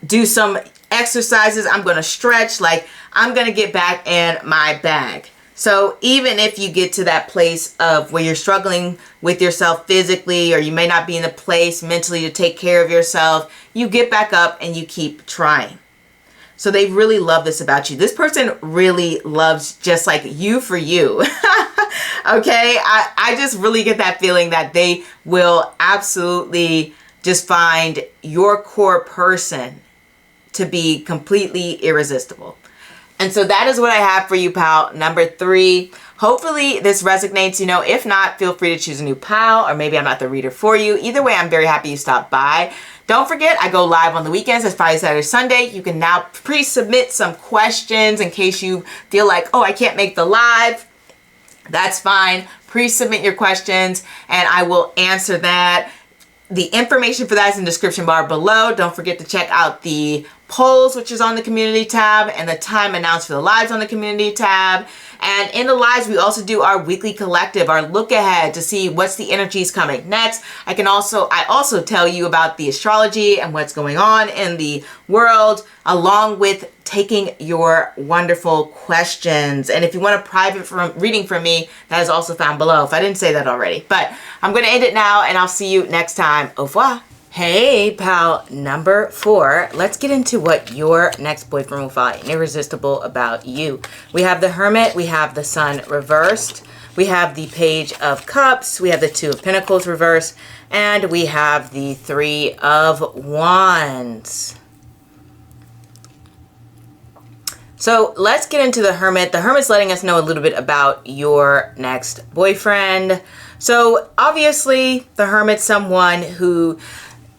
do some exercises. I'm going to stretch. Like, I'm going to get back in my bag. So even if you get to that place of where you're struggling with yourself physically, or you may not be in a place mentally to take care of yourself, you get back up and you keep trying. So they really love this about you. This person really loves just like you for you. Okay? I just really get that feeling that they will absolutely just find your core person to be completely irresistible. And so that is what I have for you, pal. Number 3. Hopefully this resonates. You know, if not, feel free to choose a new pal, or maybe I'm not the reader for you. Either way, I'm very happy you stopped by. Don't forget, I go live on the weekends. That's Friday, Saturday, Sunday. You can now pre-submit some questions in case you feel like, oh, I can't make the live. That's fine. Pre-submit your questions and I will answer that. The information for that is in the description bar below. Don't forget to check out the polls, which is on the community tab, and the time announced for the lives on the community tab. And in the lives, we also do our weekly collective, our look ahead to see what's the energies coming next. I also tell you about the astrology and what's going on in the world, along with taking your wonderful questions. And if you want a private reading from me, that is also found below, if I didn't say that already. But I'm going to end it now, and I'll see you next time. Au revoir. Hey, pal, number 4. Let's get into what your next boyfriend will find irresistible about you. We have the Hermit. We have the Sun reversed. We have the Page of Cups. We have the Two of Pentacles reversed. And we have the Three of Wands. So let's get into the Hermit. The Hermit's letting us know a little bit about your next boyfriend. So obviously the Hermit's someone who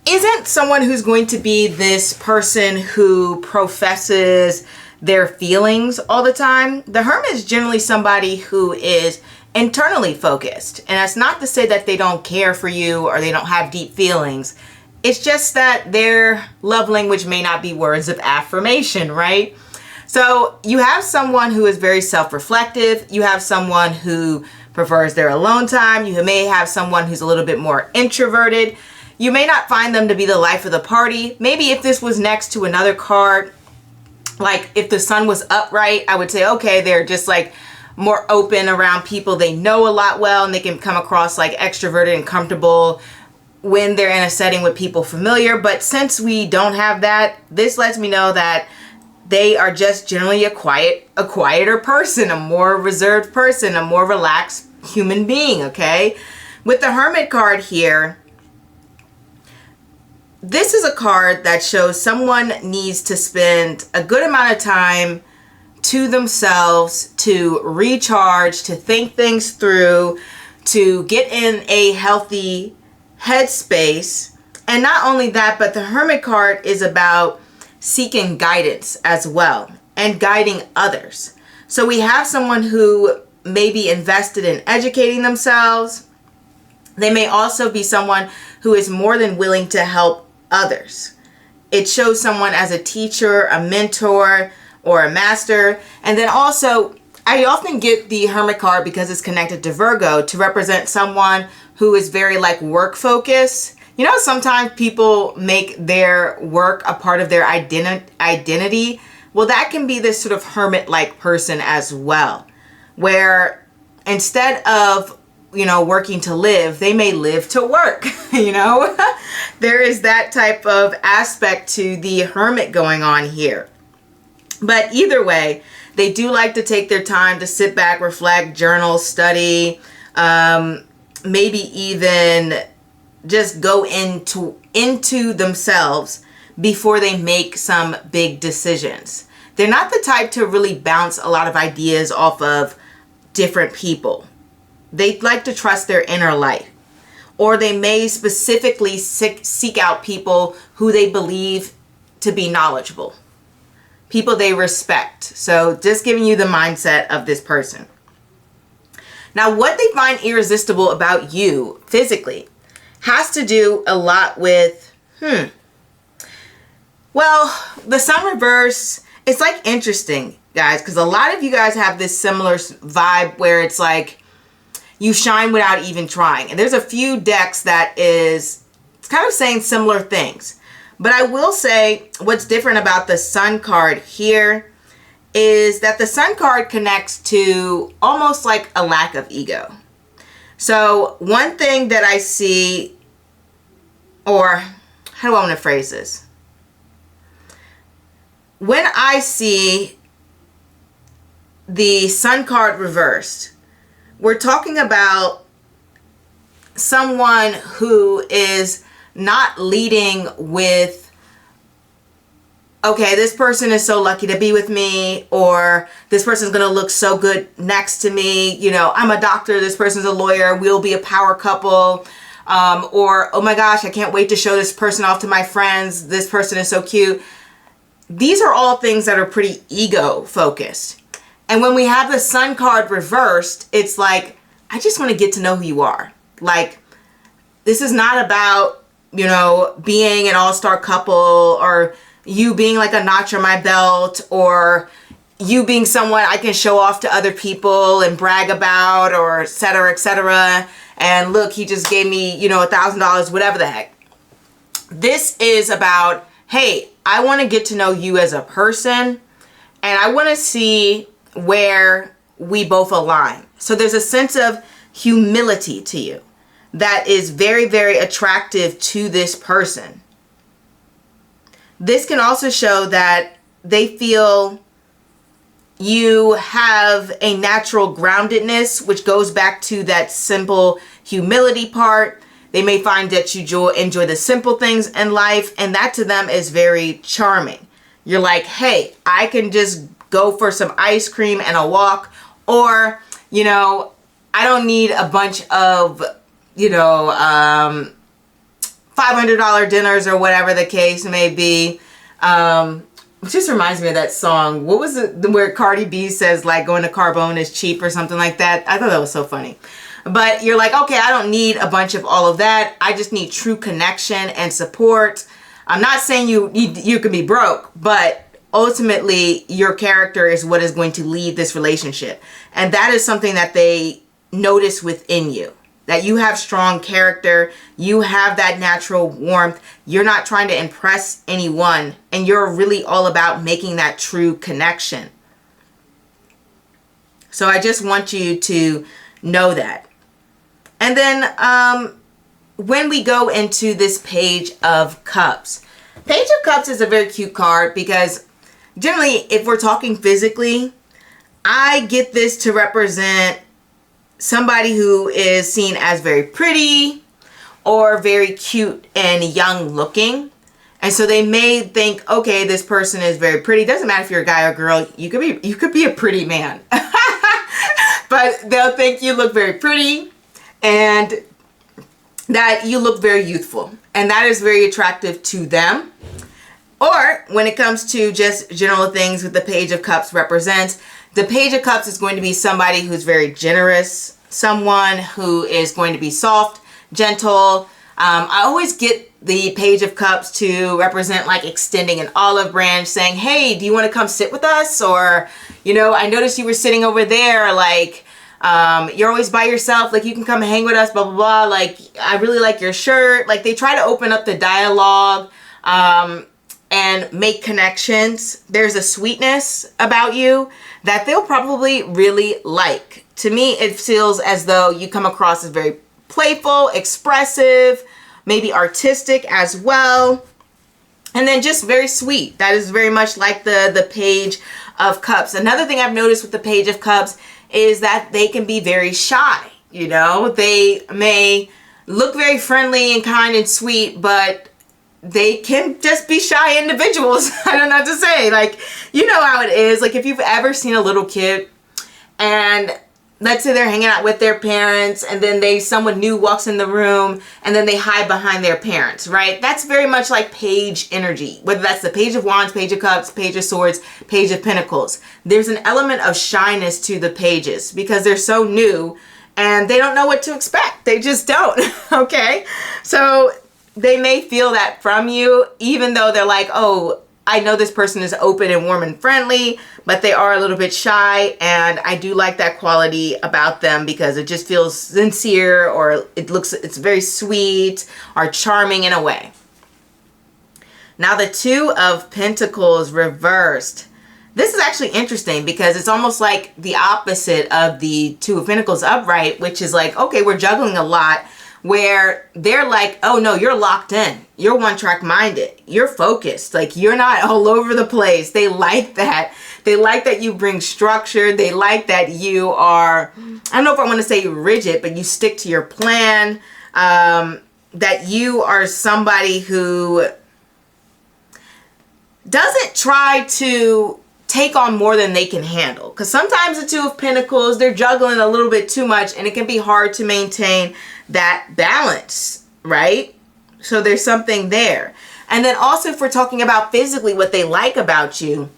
isn't someone who's going to be this person who professes their feelings all the time. The Hermit is generally somebody who is internally focused. And that's not to say that they don't care for you or they don't have deep feelings. It's just that their love language may not be words of affirmation, right? So you have someone who is very self-reflective. You have someone who prefers their alone time. You may have someone who's a little bit more introverted. You may not find them to be the life of the party. Maybe if this was next to another card, like if the sun was upright, I would say, okay, they're just like more open around people they know a lot well, and they can come across like extroverted and comfortable when they're in a setting with people familiar. But since we don't have that, this lets me know that they are just generally a quieter person, a more reserved person, a more relaxed human being, okay? With the Hermit card here, this is a card that shows someone needs to spend a good amount of time to themselves, to recharge, to think things through, to get in a healthy headspace. And not only that, but the Hermit card is about seeking guidance as well and guiding others. So we have someone who may be invested in educating themselves. They may also be someone who is more than willing to help others. It shows someone as a teacher, a mentor, or a master. And then also, I often get the Hermit card because it's connected to Virgo to represent someone who is very like work focused. You know, sometimes people make their work a part of their identity. Well, that can be this sort of hermit-like person as well, where instead of, you know, working to live, they may live to work, you know? There is that type of aspect to the Hermit going on here. But either way, they do like to take their time to sit back, reflect, journal, study, maybe even just go into themselves before they make some big decisions. They're not the type to really bounce a lot of ideas off of different people. They like to trust their inner light. Or they may specifically seek out people who they believe to be knowledgeable, people they respect. So just giving you the mindset of this person. Now, what they find irresistible about you physically has to do a lot with, well, the Sun reverse, it's like interesting, guys, because a lot of you guys have this similar vibe where it's like you shine without even trying. And there's a few decks that it's kind of saying similar things. But I will say what's different about the Sun card here is that the Sun card connects to almost like a lack of ego. So one thing that I see, or how do I want to phrase this? When I see the Sun card reversed, we're talking about someone who is not leading with, okay, this person is so lucky to be with me, or this person's going to look so good next to me. You know, I'm a doctor, this person's a lawyer, we'll be a power couple. Or, oh my gosh, I can't wait to show this person off to my friends. This person is so cute. These are all things that are pretty ego focused. And when we have the Sun card reversed, it's like, I just want to get to know who you are. Like, this is not about, you know, being an all-star couple, or you being like a notch on my belt, or you being someone I can show off to other people and brag about, or et cetera, et cetera. And look, he just gave me, you know, $1,000, whatever the heck. This is about, hey, I want to get to know you as a person, and I want to see where we both align. So there's a sense of humility to you that is very, very attractive to this person. This can also show that they feel you have a natural groundedness, which goes back to that simple humility part. They may find that you enjoy the simple things in life, and that to them is very charming. You're like, hey, I can just go for some ice cream and a walk, or, you know, I don't need a bunch of, you know, $500 dinners or whatever the case may be. It just reminds me of that song. What was it where Cardi B says like going to Carbone is cheap or something like that? I thought that was so funny. But you're like, okay, I don't need a bunch of all of that. I just need true connection and support. I'm not saying you can be broke, but ultimately your character is what is going to lead this relationship. And that is something that they notice within you. That you have strong character, you have that natural warmth, you're not trying to impress anyone, and you're really all about making that true connection. So I just want you to know that. And then when we go into this Page of Cups, Page of Cups is a very cute card because generally, if we're talking physically, I get this to represent somebody who is seen as very pretty or very cute and young looking. And so they may think, okay, this person is very pretty. Doesn't matter if you're a guy or girl. You could be a pretty man. But they'll think you look very pretty and that you look very youthful. And that is very attractive to them. Or when it comes to just general things with the Page of Cups represents, the Page of Cups is going to be somebody who's very generous, someone who is going to be soft, gentle. I always get the Page of Cups to represent like extending an olive branch, saying, hey, do you want to come sit with us? Or, you know, I noticed you were sitting over there, like, you're always by yourself, like you can come hang with us, blah, blah, blah. Like, I really like your shirt. Like, they try to open up the dialogue and make connections. There's a sweetness about you that they'll probably really like. To me, it feels as though you come across as very playful, expressive, maybe artistic as well, and then just very sweet. That is very much like the Page of Cups. Another thing I've noticed with the Page of Cups is that they can be very shy. You know, they may look very friendly and kind and sweet, but they can just be shy individuals. I don't know what to say. Like, you know how it is. Like, if you've ever seen a little kid and let's say they're hanging out with their parents and then someone new walks in the room and then they hide behind their parents, right? That's very much like page energy, whether that's the Page of Wands, Page of Cups, Page of Swords, Page of Pentacles. There's an element of shyness to the pages because they're so new and they don't know what to expect. They just don't, okay? So they may feel that from you, even though they're like, oh, I know this person is open and warm and friendly, but they are a little bit shy, and I do like that quality about them because it just feels sincere, or it's very sweet or charming in a way. Now the Two of Pentacles reversed. This is actually interesting because it's almost like the opposite of the Two of Pentacles upright, which is like, okay, we're juggling a lot, where they're like, oh no, you're locked in. You're one track minded. You're focused. Like, you're not all over the place. They like that. They like that you bring structure. They like that you are, I don't know if I want to say rigid, but you stick to your plan. That you are somebody who doesn't try to take on more than they can handle. Because sometimes the Two of Pentacles, they're juggling a little bit too much and it can be hard to maintain that balance, right? So there's something there. And then also if we're talking about physically what they like about you,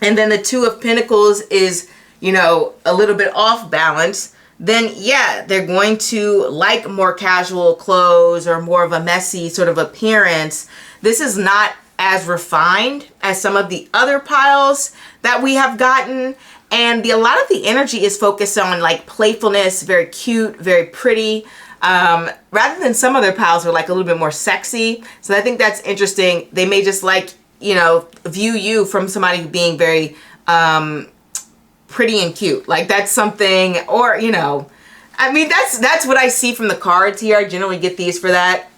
and then the Two of Pentacles is, you know, a little bit off balance, then yeah, they're going to like more casual clothes or more of a messy sort of appearance. This is not as refined as some of the other piles that we have gotten. And a lot of the energy is focused on like playfulness, very cute, very pretty, rather than some other piles are like a little bit more sexy. So I think that's interesting. They may just like, you know, view you from somebody being very pretty and cute. Like that's something, or, you know, I mean, that's what I see from the cards here. I generally get these for that.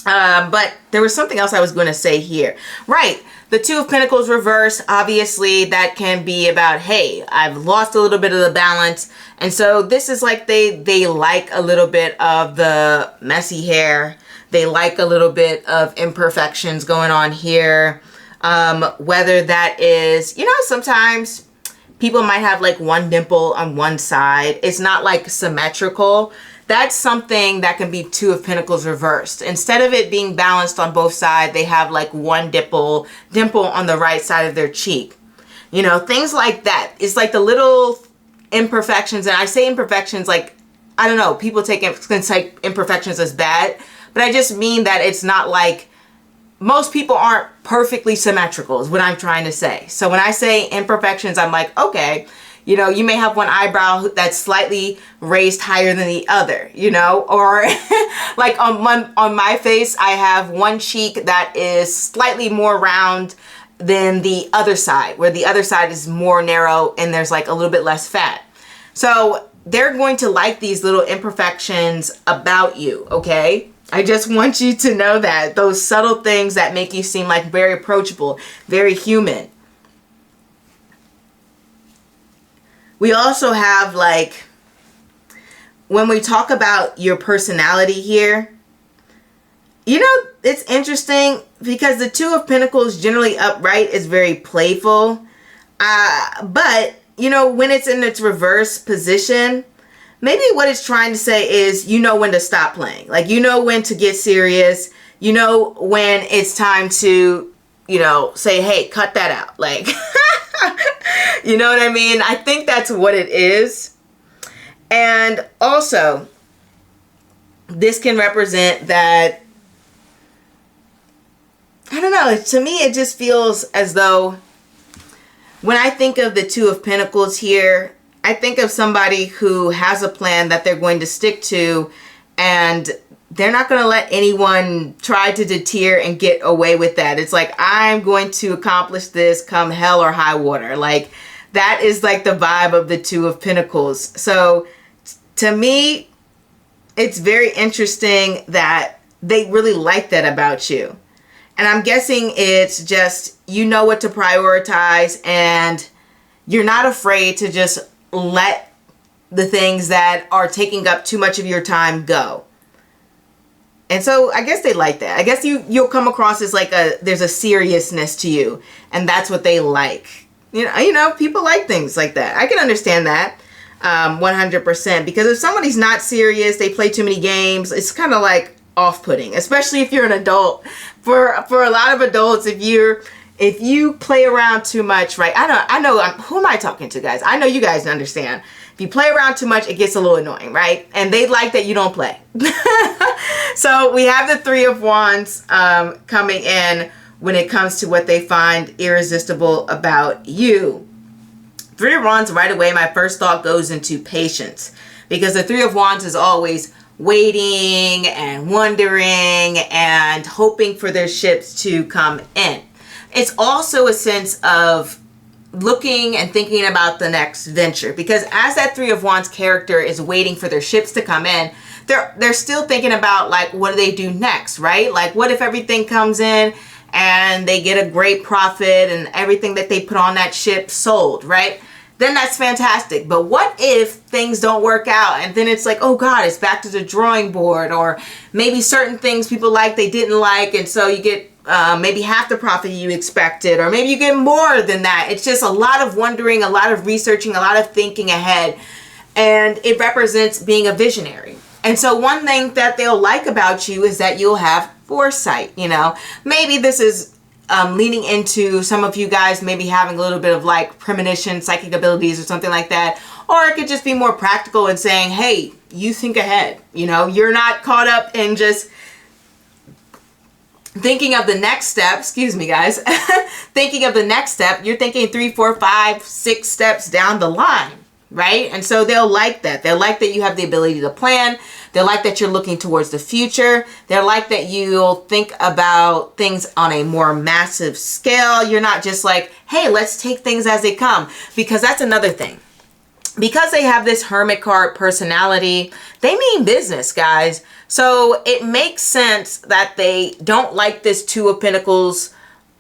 But there was something else I was going to say here. Right. The Two of Pentacles reverse, obviously that can be about, hey, I've lost a little bit of the balance. And so this is like they like a little bit of the messy hair. They like a little bit of imperfections going on here. Whether that is, you know, sometimes people might have like one dimple on one side. It's not like symmetrical. That's something that can be Two of Pentacles reversed. Instead of it being balanced on both sides, they have like one dimple on the right side of their cheek. You know, things like that. It's like the little imperfections. And I say imperfections like, I don't know, people take imperfections as bad. But I just mean that it's not like, most people aren't perfectly symmetrical is what I'm trying to say. So when I say imperfections, I'm like, okay, you know, you may have one eyebrow that's slightly raised higher than the other, you know, or like on my face, I have one cheek that is slightly more round than the other side, where the other side is more narrow and there's like a little bit less fat. So they're going to like these little imperfections about you, okay? I just want you to know that. Those subtle things that make you seem like very approachable, very human. We also have, like, when we talk about your personality here, you know, it's interesting because the Two of Pentacles, generally upright, is very playful. But, you know, when it's in its reverse position, maybe what it's trying to say is, you know when to stop playing. Like, you know when to get serious. You know when it's time to, you know, say, hey, cut that out. Like, you know what I mean? I think that's what it is. And also, this can represent that, I don't know, to me it just feels as though when I think of the Two of Pentacles here, I think of somebody who has a plan that they're going to stick to, and they're not going to let anyone try to deter and get away with that. It's like, I'm going to accomplish this come hell or high water. Like, that is like the vibe of the Two of Pentacles. So to me, it's very interesting that they really like that about you. And I'm guessing it's just, you know what to prioritize, and you're not afraid to just let the things that are taking up too much of your time go. And so I guess they like that. I guess you'll come across as like there's a seriousness to you, and that's what they like. You know, people like things like that. I can understand that 100%, because if somebody's not serious, they play too many games, it's kind of like off-putting, especially if you're an adult. For a lot of adults, if you play around too much, right? I know, who am I talking to, guys? I know you guys understand. If you play around too much, it gets a little annoying, right? And they like that you don't play. So we have the Three of Wands coming in when it comes to what they find irresistible about you. Three of Wands, right away, my first thought goes into patience, because the Three of Wands is always waiting and wondering and hoping for their ships to come in. It's also a sense of looking and thinking about the next venture, because as that Three of Wands character is waiting for their ships to come in, they're still thinking about, like, what do they do next, right? Like, what if everything comes in and they get a great profit and everything that they put on that ship sold, right? Then that's fantastic. But what if things don't work out, and then it's like, oh God, it's back to the drawing board, or maybe certain things people like they didn't like, and so you get maybe half the profit you expected, or maybe you get more than that. It's just a lot of wondering, a lot of researching, a lot of thinking ahead, and it represents being a visionary. And so one thing that they'll like about you is that you'll have foresight. You know, maybe this is leaning into some of you guys maybe having a little bit of like premonition, psychic abilities or something like that. Or it could just be more practical and saying, hey, you think ahead. You know, you're not caught up in just thinking of the next step. Excuse me, guys. Thinking of the next step. You're thinking 3, 4, 5, 6 steps down the line, right? And so they'll like that. They'll like that you have the ability to plan. They'll like that you're looking towards the future. They'll like that you'll think about things on a more massive scale. You're not just like, hey, let's take things as they come. Because that's another thing. Because they have this Hermit card personality, they mean business, guys. So it makes sense that they don't like this Two of Pentacles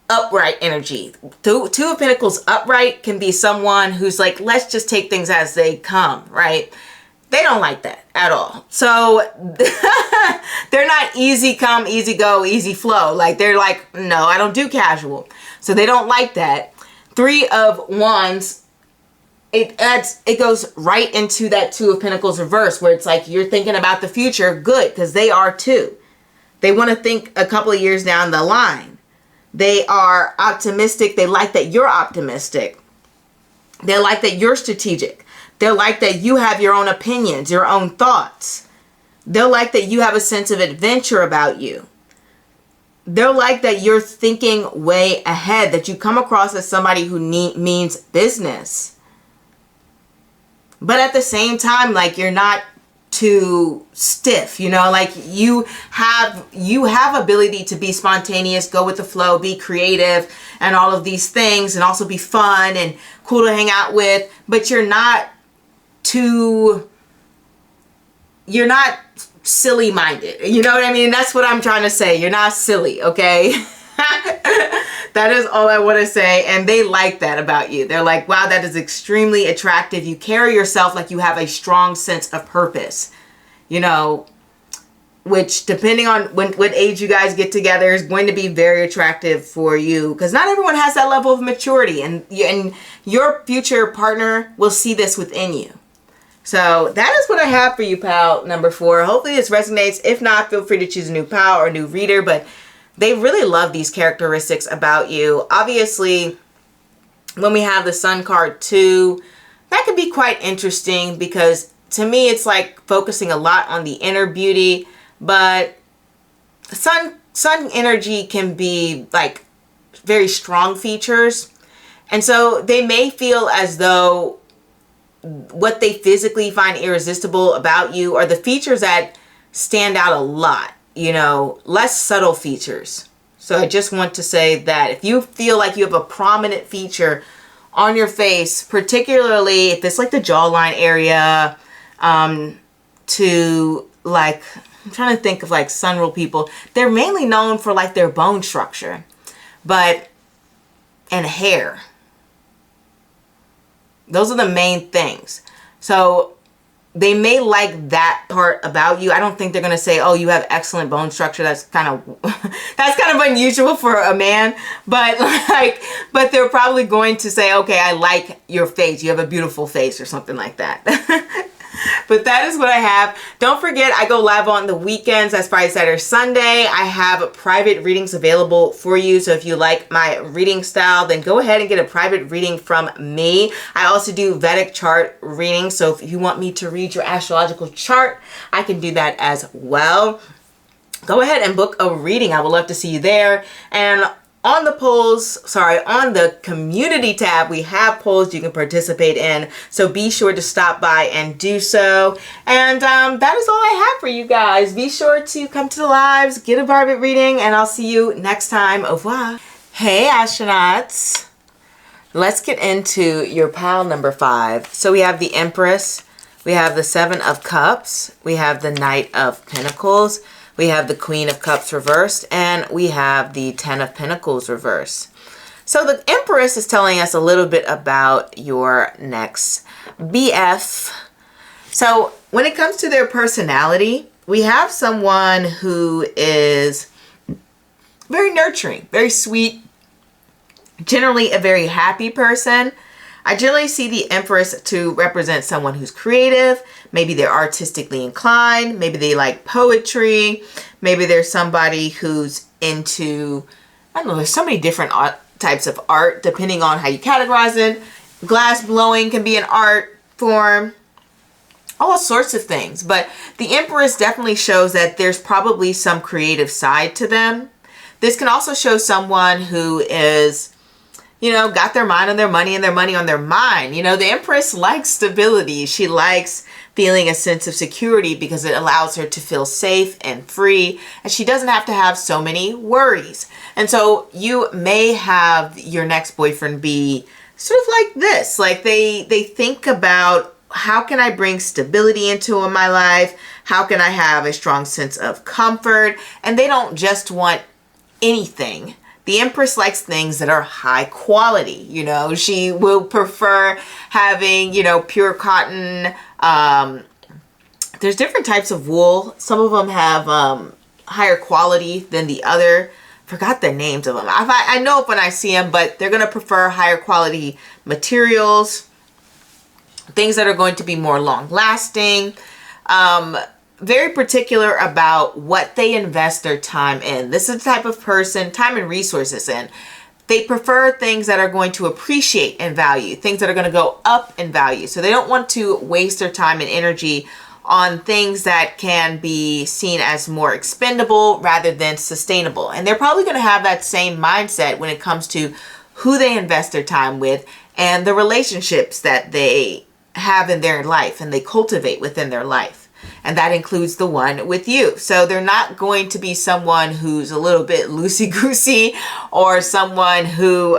upright energy. Two of Pentacles upright can be someone who's like, let's just take things as they come, right? They don't like that at all. So they're not easy come, easy go, easy flow. Like, they're like, no, I don't do casual. So they don't like that. Three of Wands, it goes right into that Two of Pentacles reverse, where it's like you're thinking about the future. Good, because they are too. They want to think a couple of years down the line. They are optimistic. They like that you're optimistic. They like that you're strategic. They'll like that you have your own opinions, your own thoughts. They'll like that you have a sense of adventure about you. They'll like that you're thinking way ahead, that you come across as somebody who means business. But at the same time, like, you're not too stiff, you know, like you have ability to be spontaneous, go with the flow, be creative and all of these things, and also be fun and cool to hang out with, but you're not silly minded. You know what I mean? That's what I'm trying to say. You're not silly, okay? That is all I want to say. And they like that about you. They're like, wow, that is extremely attractive. You carry yourself like you have a strong sense of purpose, you know, which depending on what age you guys get together is going to be very attractive for you, because not everyone has that level of maturity, and your future partner will see this within you. So that is what I have for you, pal number 4. Hopefully this resonates. If not, feel free to choose a new pal or a new reader, but they really love these characteristics about you. Obviously, when we have the Sun card too, that could be quite interesting, because to me, it's like focusing a lot on the inner beauty, but sun energy can be like very strong features. And so they may feel as though what they physically find irresistible about you are the features that stand out a lot, you know, less subtle features. So I just want to say that if you feel like you have a prominent feature on your face, particularly if it's like the jawline area, to like, I'm trying to think of like sun rule people, they're mainly known for like their bone structure, and hair. Those are the main things. So they may like that part about you. I don't think they're going to say, oh, you have excellent bone structure. That's kind of unusual for a man, but they're probably going to say, okay, I like your face. You have a beautiful face, or something like that. But that is what I have. Don't forget, I go live on the weekends. That's Friday, Saturday, Sunday. I have private readings available for you. So if you like my reading style, then go ahead and get a private reading from me. I also do Vedic chart readings. So if you want me to read your astrological chart, I can do that as well. Go ahead and book a reading. I would love to see you there. And on the polls, on the community tab, we have polls you can participate in. So be sure to stop by and do so. And that is all I have for you guys. Be sure to come to the lives, get a private reading, and I'll see you next time. Au revoir. Hey, astronauts. Let's get into your pile number 5. So we have the Empress. We have the 7 of Cups. We have the Knight of Pentacles. We have the Queen of Cups reversed, and we have the 10 of Pentacles reversed. So the Empress is telling us a little bit about your next BF. So when it comes to their personality, we have someone who is very nurturing, very sweet, generally a very happy person. I generally see the Empress to represent someone who's creative. Maybe they're artistically inclined. Maybe they like poetry. Maybe there's somebody who's into, I don't know, there's so many different types of art depending on how you categorize it. Glass blowing can be an art form. All sorts of things. But the Empress definitely shows that there's probably some creative side to them. This can also show someone who is, you know, got their mind on their money and their money on their mind. You know, the Empress likes stability. She likes feeling a sense of security because it allows her to feel safe and free, and she doesn't have to have so many worries. And so you may have your next boyfriend be sort of like this. Like they think about, how can I bring stability into my life? How can I have a strong sense of comfort? And they don't just want anything. The Empress likes things that are high quality. You know, she will prefer having, you know, pure cotton. There's different types of wool. Some of them have higher quality than the other. Forgot the names of them. I know it when I see them, but they're going to prefer higher quality materials, things that are going to be more long lasting. Very particular about what they invest their time in. This is the type of person, time and resources in. They prefer things that are going to appreciate in value, things that are going to go up in value. So they don't want to waste their time and energy on things that can be seen as more expendable rather than sustainable. And they're probably going to have that same mindset when it comes to who they invest their time with and the relationships that they have in their life and they cultivate within their life. and that includes the one with you. So they're not going to be someone who's a little bit loosey-goosey, or someone who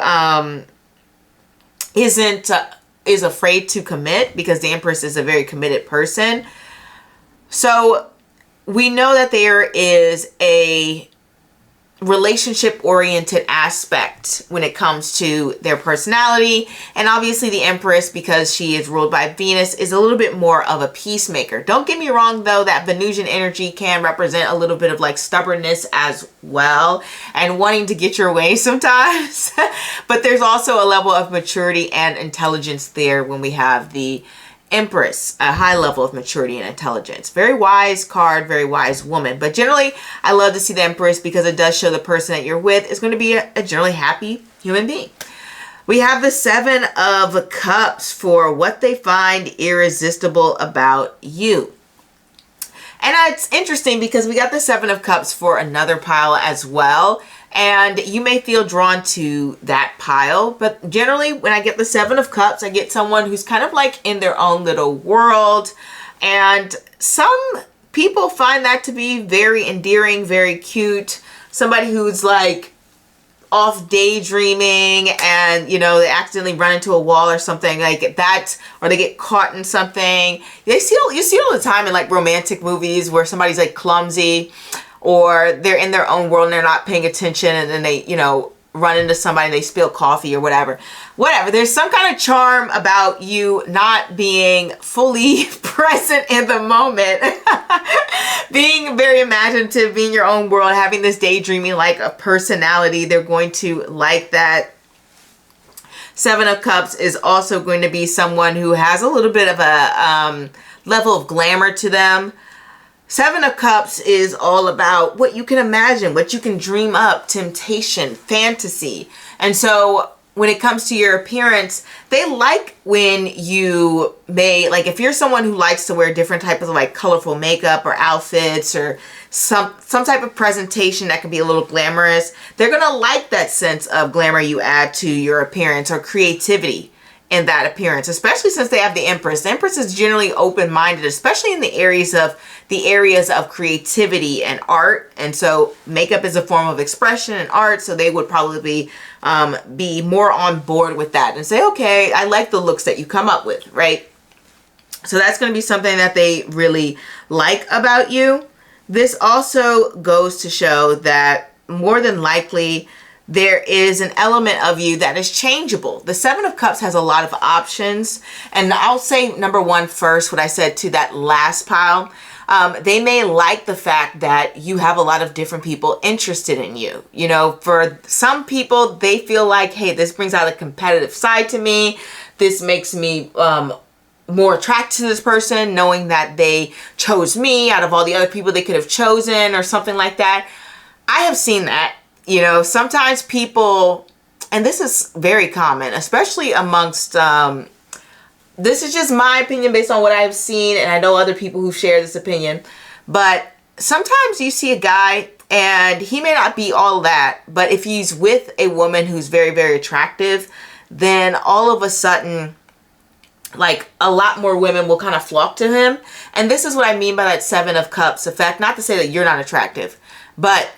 is afraid to commit, because the Empress is a very committed person. So we know that there is a relationship-oriented aspect when it comes to their personality. And obviously the Empress, because she is ruled by Venus, is a little bit more of a peacemaker. Don't get me wrong though, that Venusian energy can represent a little bit of like stubbornness as well, and wanting to get your way sometimes. But there's also a level of maturity and intelligence there when we have the Empress, a high level of maturity and intelligence. Very wise card, very wise woman. But generally, I love to see the Empress because it does show the person that you're with is going to be a generally happy human being. We have the Seven of Cups for what they find irresistible about you. And it's interesting because we got the Seven of Cups for another pile as well. And you may feel drawn to that pile, but generally when I get the Seven of Cups, I get someone who's kind of like in their own little world. And some people find that to be very endearing, very cute. Somebody who's like off daydreaming and, you know, they accidentally run into a wall or something like that, or they get caught in something. You see it all the time in like romantic movies where somebody's like clumsy, or they're in their own world and they're not paying attention, and then they, you know, run into somebody and they spill coffee or whatever. There's some kind of charm about you not being fully present in the moment. Being very imaginative, being your own world, having this daydreaming like a personality. They're going to like that. Seven of Cups is also going to be someone who has a little bit of a level of glamour to them. Seven of Cups is all about what you can imagine, what you can dream up, temptation, fantasy. And so when it comes to your appearance, they like when you like if you're someone who likes to wear different types of like colorful makeup or outfits, or some type of presentation that can be a little glamorous, they're going to like that sense of glamour you add to your appearance, or creativity in that appearance, especially since they have the Empress. The Empress is generally open-minded, especially in the areas of creativity and art. And so makeup is a form of expression and art, so they would probably be more on board with that and say, okay, I like the looks that you come up with, right? So that's going to be something that they really like about you. This also goes to show that more than likely there is an element of you that is changeable. The Seven of Cups has a lot of options. And I'll say number one first, what I said to that last pile. They may like the fact that you have a lot of different people interested in you. You know, for some people, they feel like, hey, this brings out a competitive side to me. This makes me more attracted to this person, knowing that they chose me out of all the other people they could have chosen, or something like that. I have seen that. You know, sometimes people, and this is very common, especially amongst, this is just my opinion based on what I've seen, and I know other people who share this opinion, but sometimes you see a guy and he may not be all that, but if he's with a woman who's very, very attractive, then all of a sudden, like a lot more women will kind of flock to him. And this is what I mean by that Seven of Cups effect. Not to say that you're not attractive, but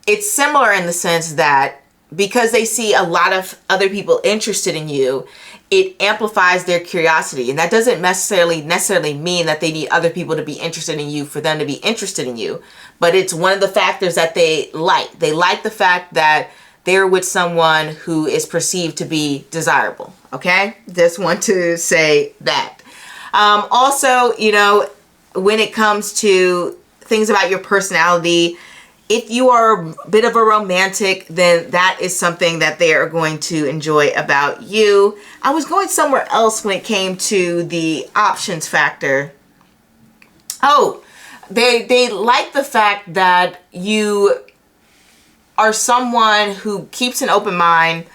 it's similar in the sense that because they see a lot of other people interested in you, it amplifies their curiosity. And that doesn't necessarily mean that they need other people to be interested in you for them to be interested in you. But it's one of the factors that they like. They like the fact that they're with someone who is perceived to be desirable. Okay? Just want to say that. Also, you know, when it comes to things about your personality, if you are a bit of a romantic, then that is something that they are going to enjoy about you. I was going somewhere else when it came to the options factor. Oh, they like the fact that you are someone who keeps an open mind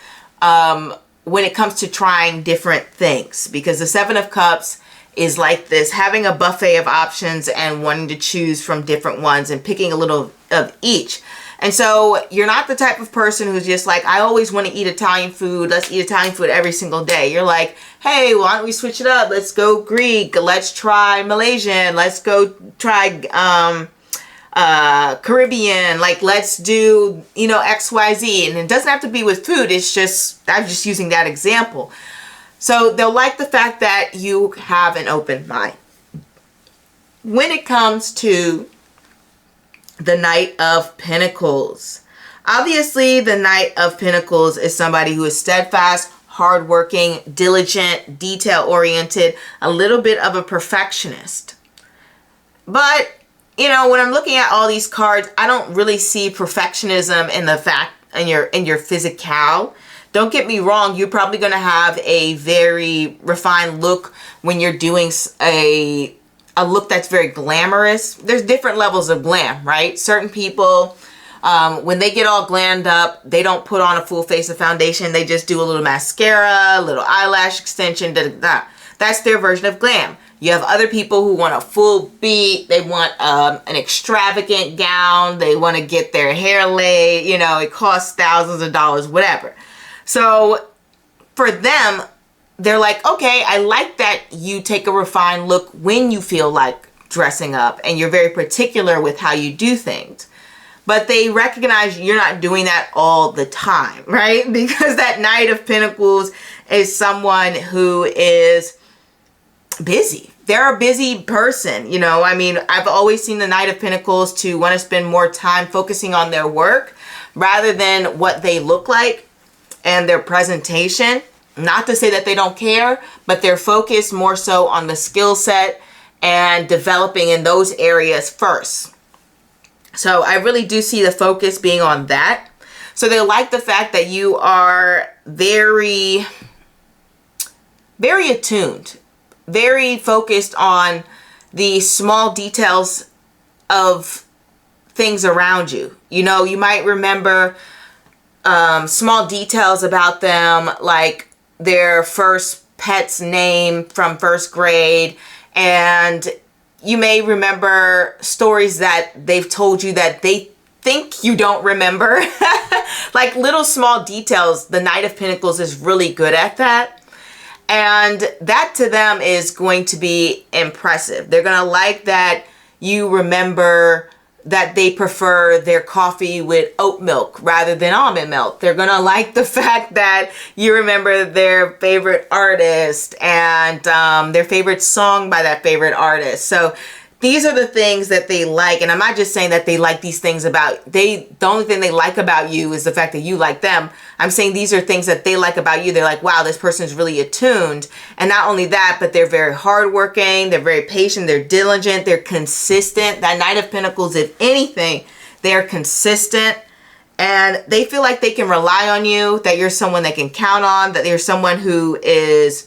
when it comes to trying different things. Because the Seven of Cups is like this, having a buffet of options and wanting to choose from different ones and picking a little of each. And so you're not the type of person who's just like, I always want to eat Italian food. Let's eat Italian food every single day. You're like, hey, why don't we switch it up? Let's go Greek. Let's try Malaysian. Let's go try Caribbean. Like, let's do, you know, XYZ. And it doesn't have to be with food. It's just, I'm just using that example. So they'll like the fact that you have an open mind. When it comes to the Knight of Pentacles, obviously the Knight of Pentacles is somebody who is steadfast, hardworking, diligent, detail-oriented, a little bit of a perfectionist. But, you know, when I'm looking at all these cards, I don't really see perfectionism in the fact, in your physical. Don't get me wrong, you're probably going to have a very refined look when you're doing a look that's very glamorous. There's different levels of glam, right? Certain people, when they get all glammed up, they don't put on a full face of foundation. They just do a little mascara, a little eyelash extension, That's their version of glam. You have other people who want a full beat. They want an extravagant gown. They want to get their hair laid. You know, it costs thousands of dollars, whatever. So for them, they're like, okay, I like that you take a refined look when you feel like dressing up, and you're very particular with how you do things. But they recognize you're not doing that all the time, right? Because that Knight of Pentacles is someone who is busy. They're a busy person, you know. I mean, I've always seen the Knight of Pentacles to want to spend more time focusing on their work rather than what they look like and their presentation. Not to say that they don't care, but they're focused more so on the skill set and developing in those areas first. So I really do see the focus being on that. So they like the fact that you are very, very attuned, very focused on the small details of things around you. You know, you might remember small details about them, like their first pet's name from first grade, and you may remember stories that they've told you that they think you don't remember. Like little small details. The Knight of Pentacles is really good at that. And that to them is going to be impressive. They're going to like that you remember that they prefer their coffee with oat milk rather than almond milk. They're going to like the fact that you remember their favorite artist and their favorite song by that favorite artist. So these are the things that they like. And I'm not just saying that they like these things about, the only thing they like about you is the fact that you like them. I'm saying these are things that they like about you. They're like, wow, this person's really attuned. And not only that, but they're very hardworking. They're very patient. They're diligent. They're consistent. That Knight of Pentacles, if anything, they're consistent. And they feel like they can rely on you, that you're someone they can count on, that you're someone who is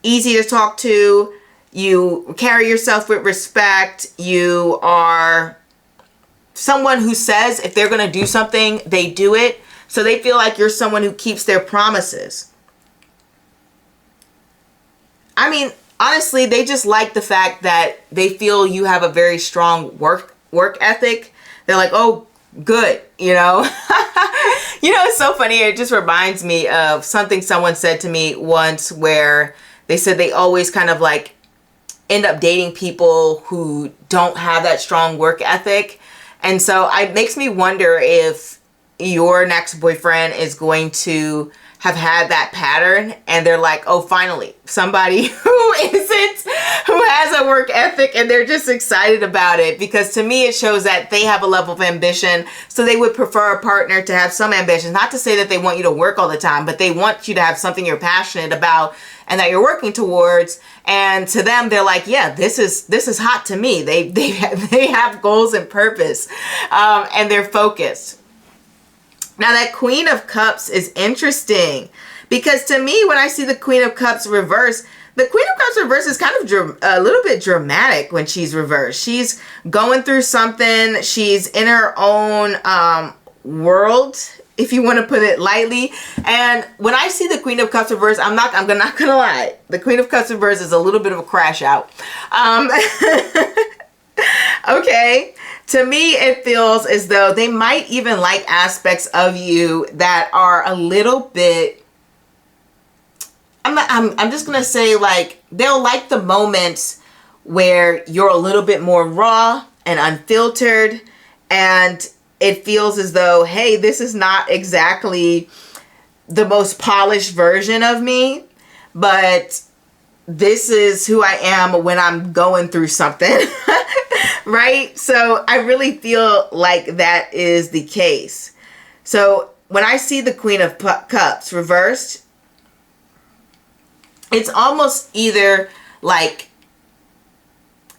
easy to talk to. You carry yourself with respect. You are someone who says if they're going to do something, they do it. So they feel like you're someone who keeps their promises. I mean, honestly, they just like the fact that they feel you have a very strong work ethic. They're like, oh, good, you know. You know, it's so funny. It just reminds me of something someone said to me once, where they said they always kind of like end up dating people who don't have that strong work ethic. And so it makes me wonder if your next boyfriend is going to have had that pattern, and they're like, oh, finally, somebody who has a work ethic, and they're just excited about it. Because to me, it shows that they have a level of ambition. So they would prefer a partner to have some ambition. Not to say that they want you to work all the time, but they want you to have something you're passionate about and that you're working towards. And to them, they're like, yeah, this is hot to me. They have goals and purpose, and they're focused. Now that Queen of Cups is interesting, because to me, when I see the Queen of Cups reverse, the Queen of Cups reverse is kind of a little bit dramatic when she's reversed. She's going through something. She's in her own world, if you want to put it lightly. And when I see the Queen of Cups reverse, I'm not gonna lie. The Queen of Cups reverse is a little bit of a crash out. Okay. To me, it feels as though they might even like aspects of you that are a little bit, I'm just going to say, like, they'll like the moments where you're a little bit more raw and unfiltered, and it feels as though, hey, this is not exactly the most polished version of me, but this is who I am when I'm going through something, right? So I really feel like that is the case. So when I see the Queen of Cups reversed, it's almost either like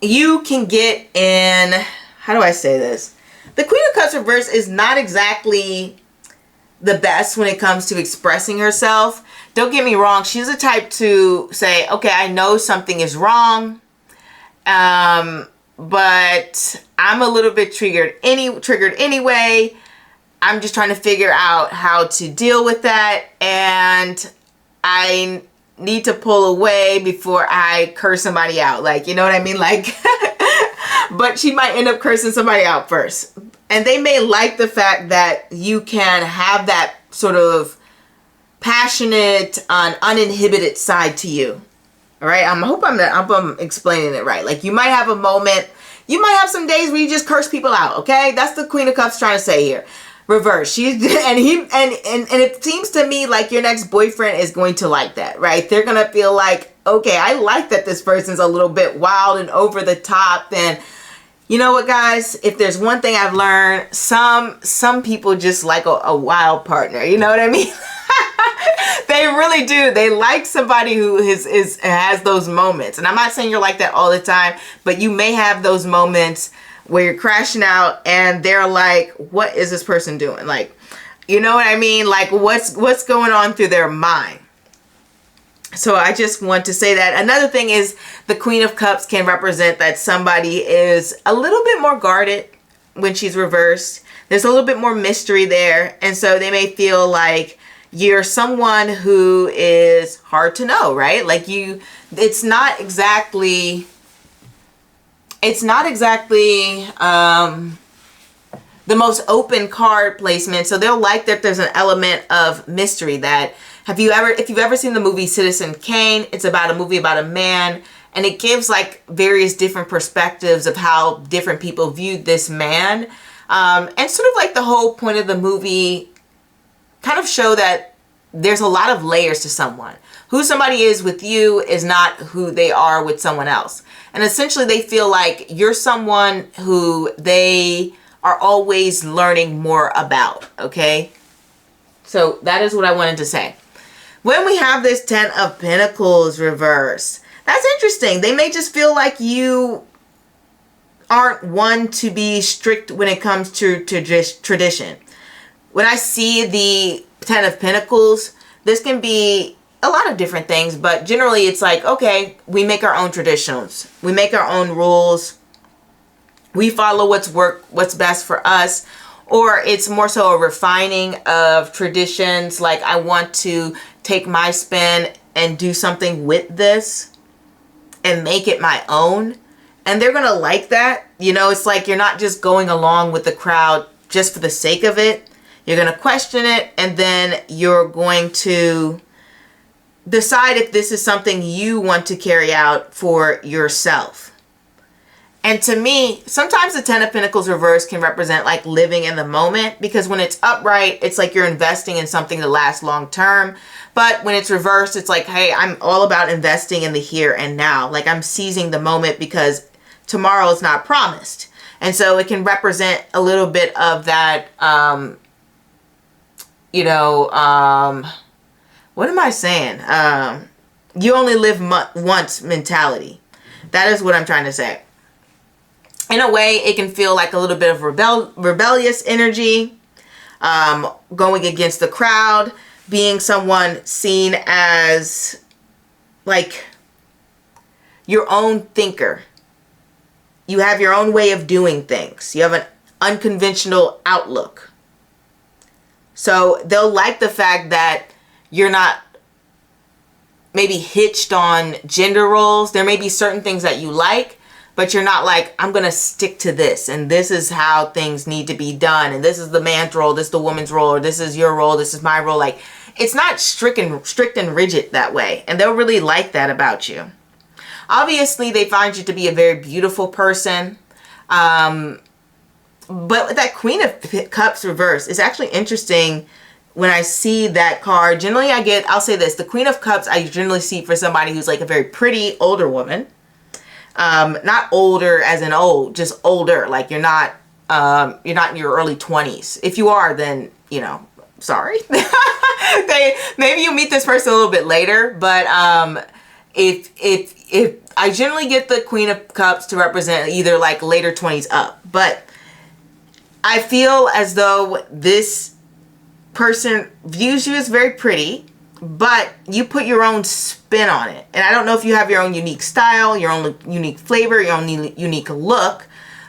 you can get in, how do I say this? The Queen of Cups reversed is not exactly the best when it comes to expressing herself. Don't get me wrong. She's the type to say, okay, I know something is wrong, but I'm a little bit triggered anyway. I'm just trying to figure out how to deal with that, and I need to pull away before I curse somebody out. Like, you know what I mean? Like, but she might end up cursing somebody out first. And they may like the fact that you can have that sort of passionate, uninhibited side to you. All right. I hope I'm explaining it right. Like, you might have a moment, you might have some days where you just curse people out. Okay. That's the Queen of Cups trying to say here. Reverse. And it seems to me like your next boyfriend is going to like that, right? They're going to feel like, okay, I like that this person's a little bit wild and over the top. And you know what, guys? If there's one thing I've learned, some people just like a wild partner. You know what I mean? They really do. They like somebody who has those moments. And I'm not saying you're like that all the time, but you may have those moments where you're crashing out and they're like, what is this person doing? Like, you know what I mean? Like, what's going on through their mind? So I just want to say that. Another thing is the Queen of Cups can represent that somebody is a little bit more guarded when she's reversed. There's a little bit more mystery there. And so they may feel like you're someone who is hard to know, right? Like it's not exactly the most open card placement. So they'll like that there's an element of mystery. That if you've ever seen the movie Citizen Kane, it's about a movie about a man, and it gives like various different perspectives of how different people viewed this man. And sort of like the whole point of the movie kind of show that there's a lot of layers to someone. Who somebody is with you is not who they are with someone else. And essentially they feel like you're someone who they are always learning more about, okay? So that is what I wanted to say. When we have this Ten of Pentacles reverse, that's interesting. They may just feel like you aren't one to be strict when it comes to just tradition. When I see the Ten of Pentacles, this can be a lot of different things, but generally it's like, okay, we make our own traditions. We make our own rules. We follow what's best for us. Or it's more so a refining of traditions. Like, I want to take my spin and do something with this and make it my own. And they're going to like that. You know, it's like you're not just going along with the crowd just for the sake of it. You're going to question it, and then you're going to decide if this is something you want to carry out for yourself. And to me, sometimes the Ten of Pentacles reverse can represent like living in the moment, because when it's upright, it's like you're investing in something to last long term. But when it's reversed, it's like, hey, I'm all about investing in the here and now. Like, I'm seizing the moment because tomorrow is not promised. And so it can represent a little bit of that, what am I saying? You only live once mentality. That is what I'm trying to say. In a way, it can feel like a little bit of rebellious energy, going against the crowd, being someone seen as like your own thinker. You have your own way of doing things. You have an unconventional outlook. So they'll like the fact that you're not maybe hitched on gender roles. There may be certain things that you like, but you're not like, I'm going to stick to this, and this is how things need to be done, and this is the man's role, this is the woman's role, or this is your role, this is my role. Like, it's not strict and rigid that way, and they'll really like that about you. Obviously, they find you to be a very beautiful person, but with that Queen of Cups reverse, it's actually interesting when I see that card. Generally, I'll say this, the Queen of Cups, I generally see for somebody who's like a very pretty older woman. Not older as in old, just older. Like you're not in your early 20s. If you are, then, you know, sorry. Maybe you meet this person a little bit later, but if I generally get the Queen of Cups to represent either like later 20s up, but I feel as though this person views you as very pretty, but you put your own spin on it. And I don't know if you have your own unique style, your own unique flavor, your own unique look,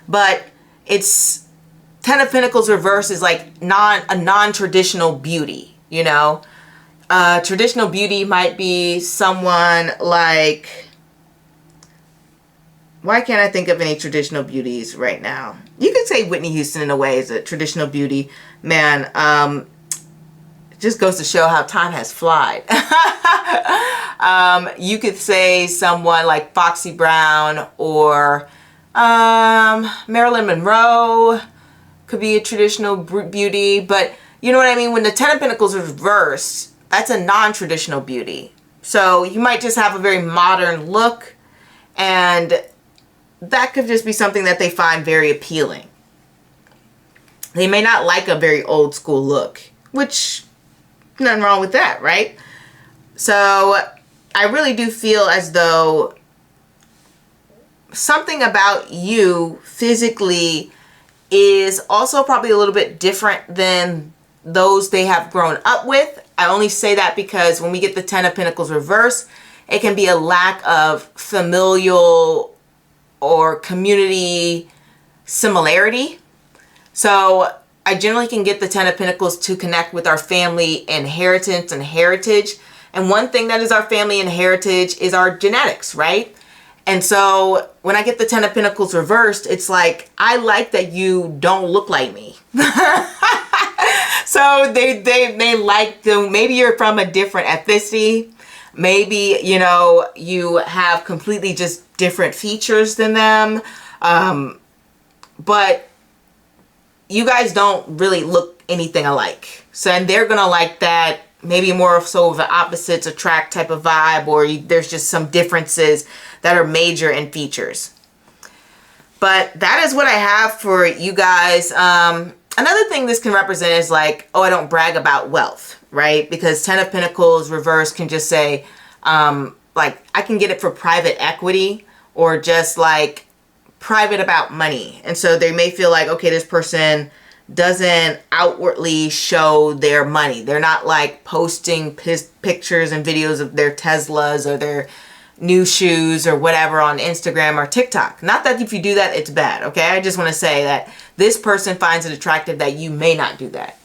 but it's Ten of Pentacles reverse is like a non-traditional beauty, you know? Traditional beauty might be someone like, why can't I think of any traditional beauties right now? You could say Whitney Houston in a way is a traditional beauty. Man, it just goes to show how time has flied. You could say someone like Foxy Brown or Marilyn Monroe could be a traditional beauty, but you know what I mean? When the Ten of Pentacles is reversed, that's a non-traditional beauty. So you might just have a very modern look, and that could just be something that they find very appealing. They may not like a very old school look, which nothing wrong with that, right? So I really do feel as though something about you physically is also probably a little bit different than those they have grown up with. I only say that because when we get the Ten of Pentacles reverse, it can be a lack of familial or community similarity. So I generally can get the Ten of Pentacles to connect with our family inheritance and heritage. And one thing that is our family and heritage is our genetics, right? And so when I get the Ten of Pentacles reversed, it's like, I like that you don't look like me. So they like to, maybe you're from a different ethnicity. Maybe, you know, you have completely just different features than them. But you guys don't really look anything alike. So, and they're going to like that, maybe more so of an opposites attract type of vibe, or there's just some differences that are major in features. But that is what I have for you guys. Another thing this can represent is like, oh, I don't brag about wealth, right? Because Ten of Pentacles reverse can just say, like, I can get it for private equity or just like private about money. And so they may feel like, okay, this person doesn't outwardly show their money. They're not like posting pictures and videos of their Teslas or their new shoes or whatever on Instagram or TikTok. Not that if you do that, it's bad, okay? I just want to say that this person finds it attractive that you may not do that.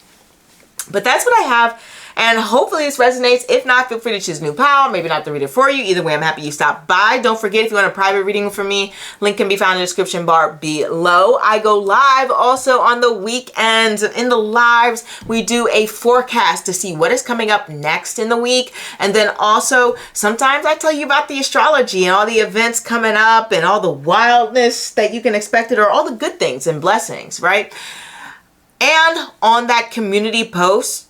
But that's what I have, and hopefully this resonates. If not, feel free to choose a new pile. Maybe not the reader for you. Either way, I'm happy you stopped by. Don't forget, if you want a private reading from me, link can be found in the description bar below. I go live also on the weekends. In the lives, we do a forecast to see what is coming up next in the week. And then also, sometimes I tell you about the astrology and all the events coming up and all the wildness that you can expect it, or all the good things and blessings, right? And on that community post,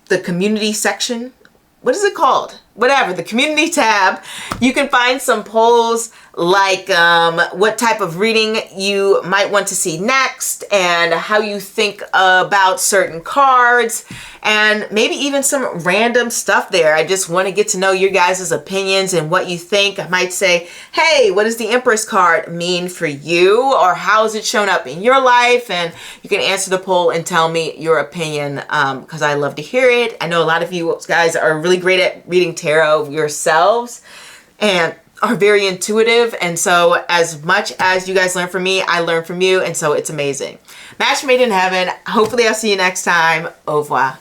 the community section, what is it called? Whatever, the community tab, you can find some polls like what type of reading you might want to see next, and how you think about certain cards, and maybe even some random stuff there. I just want to get to know your guys' opinions and what you think. I might say, hey, what does the Empress card mean for you? Or how has it shown up in your life? And you can answer the poll and tell me your opinion, because I love to hear it. I know a lot of you guys are really great at reading tarot yourselves and are very intuitive, and so as much as you guys learn from me, I learn from you, and so it's amazing. Match made in heaven. Hopefully I'll see you next time. Au revoir.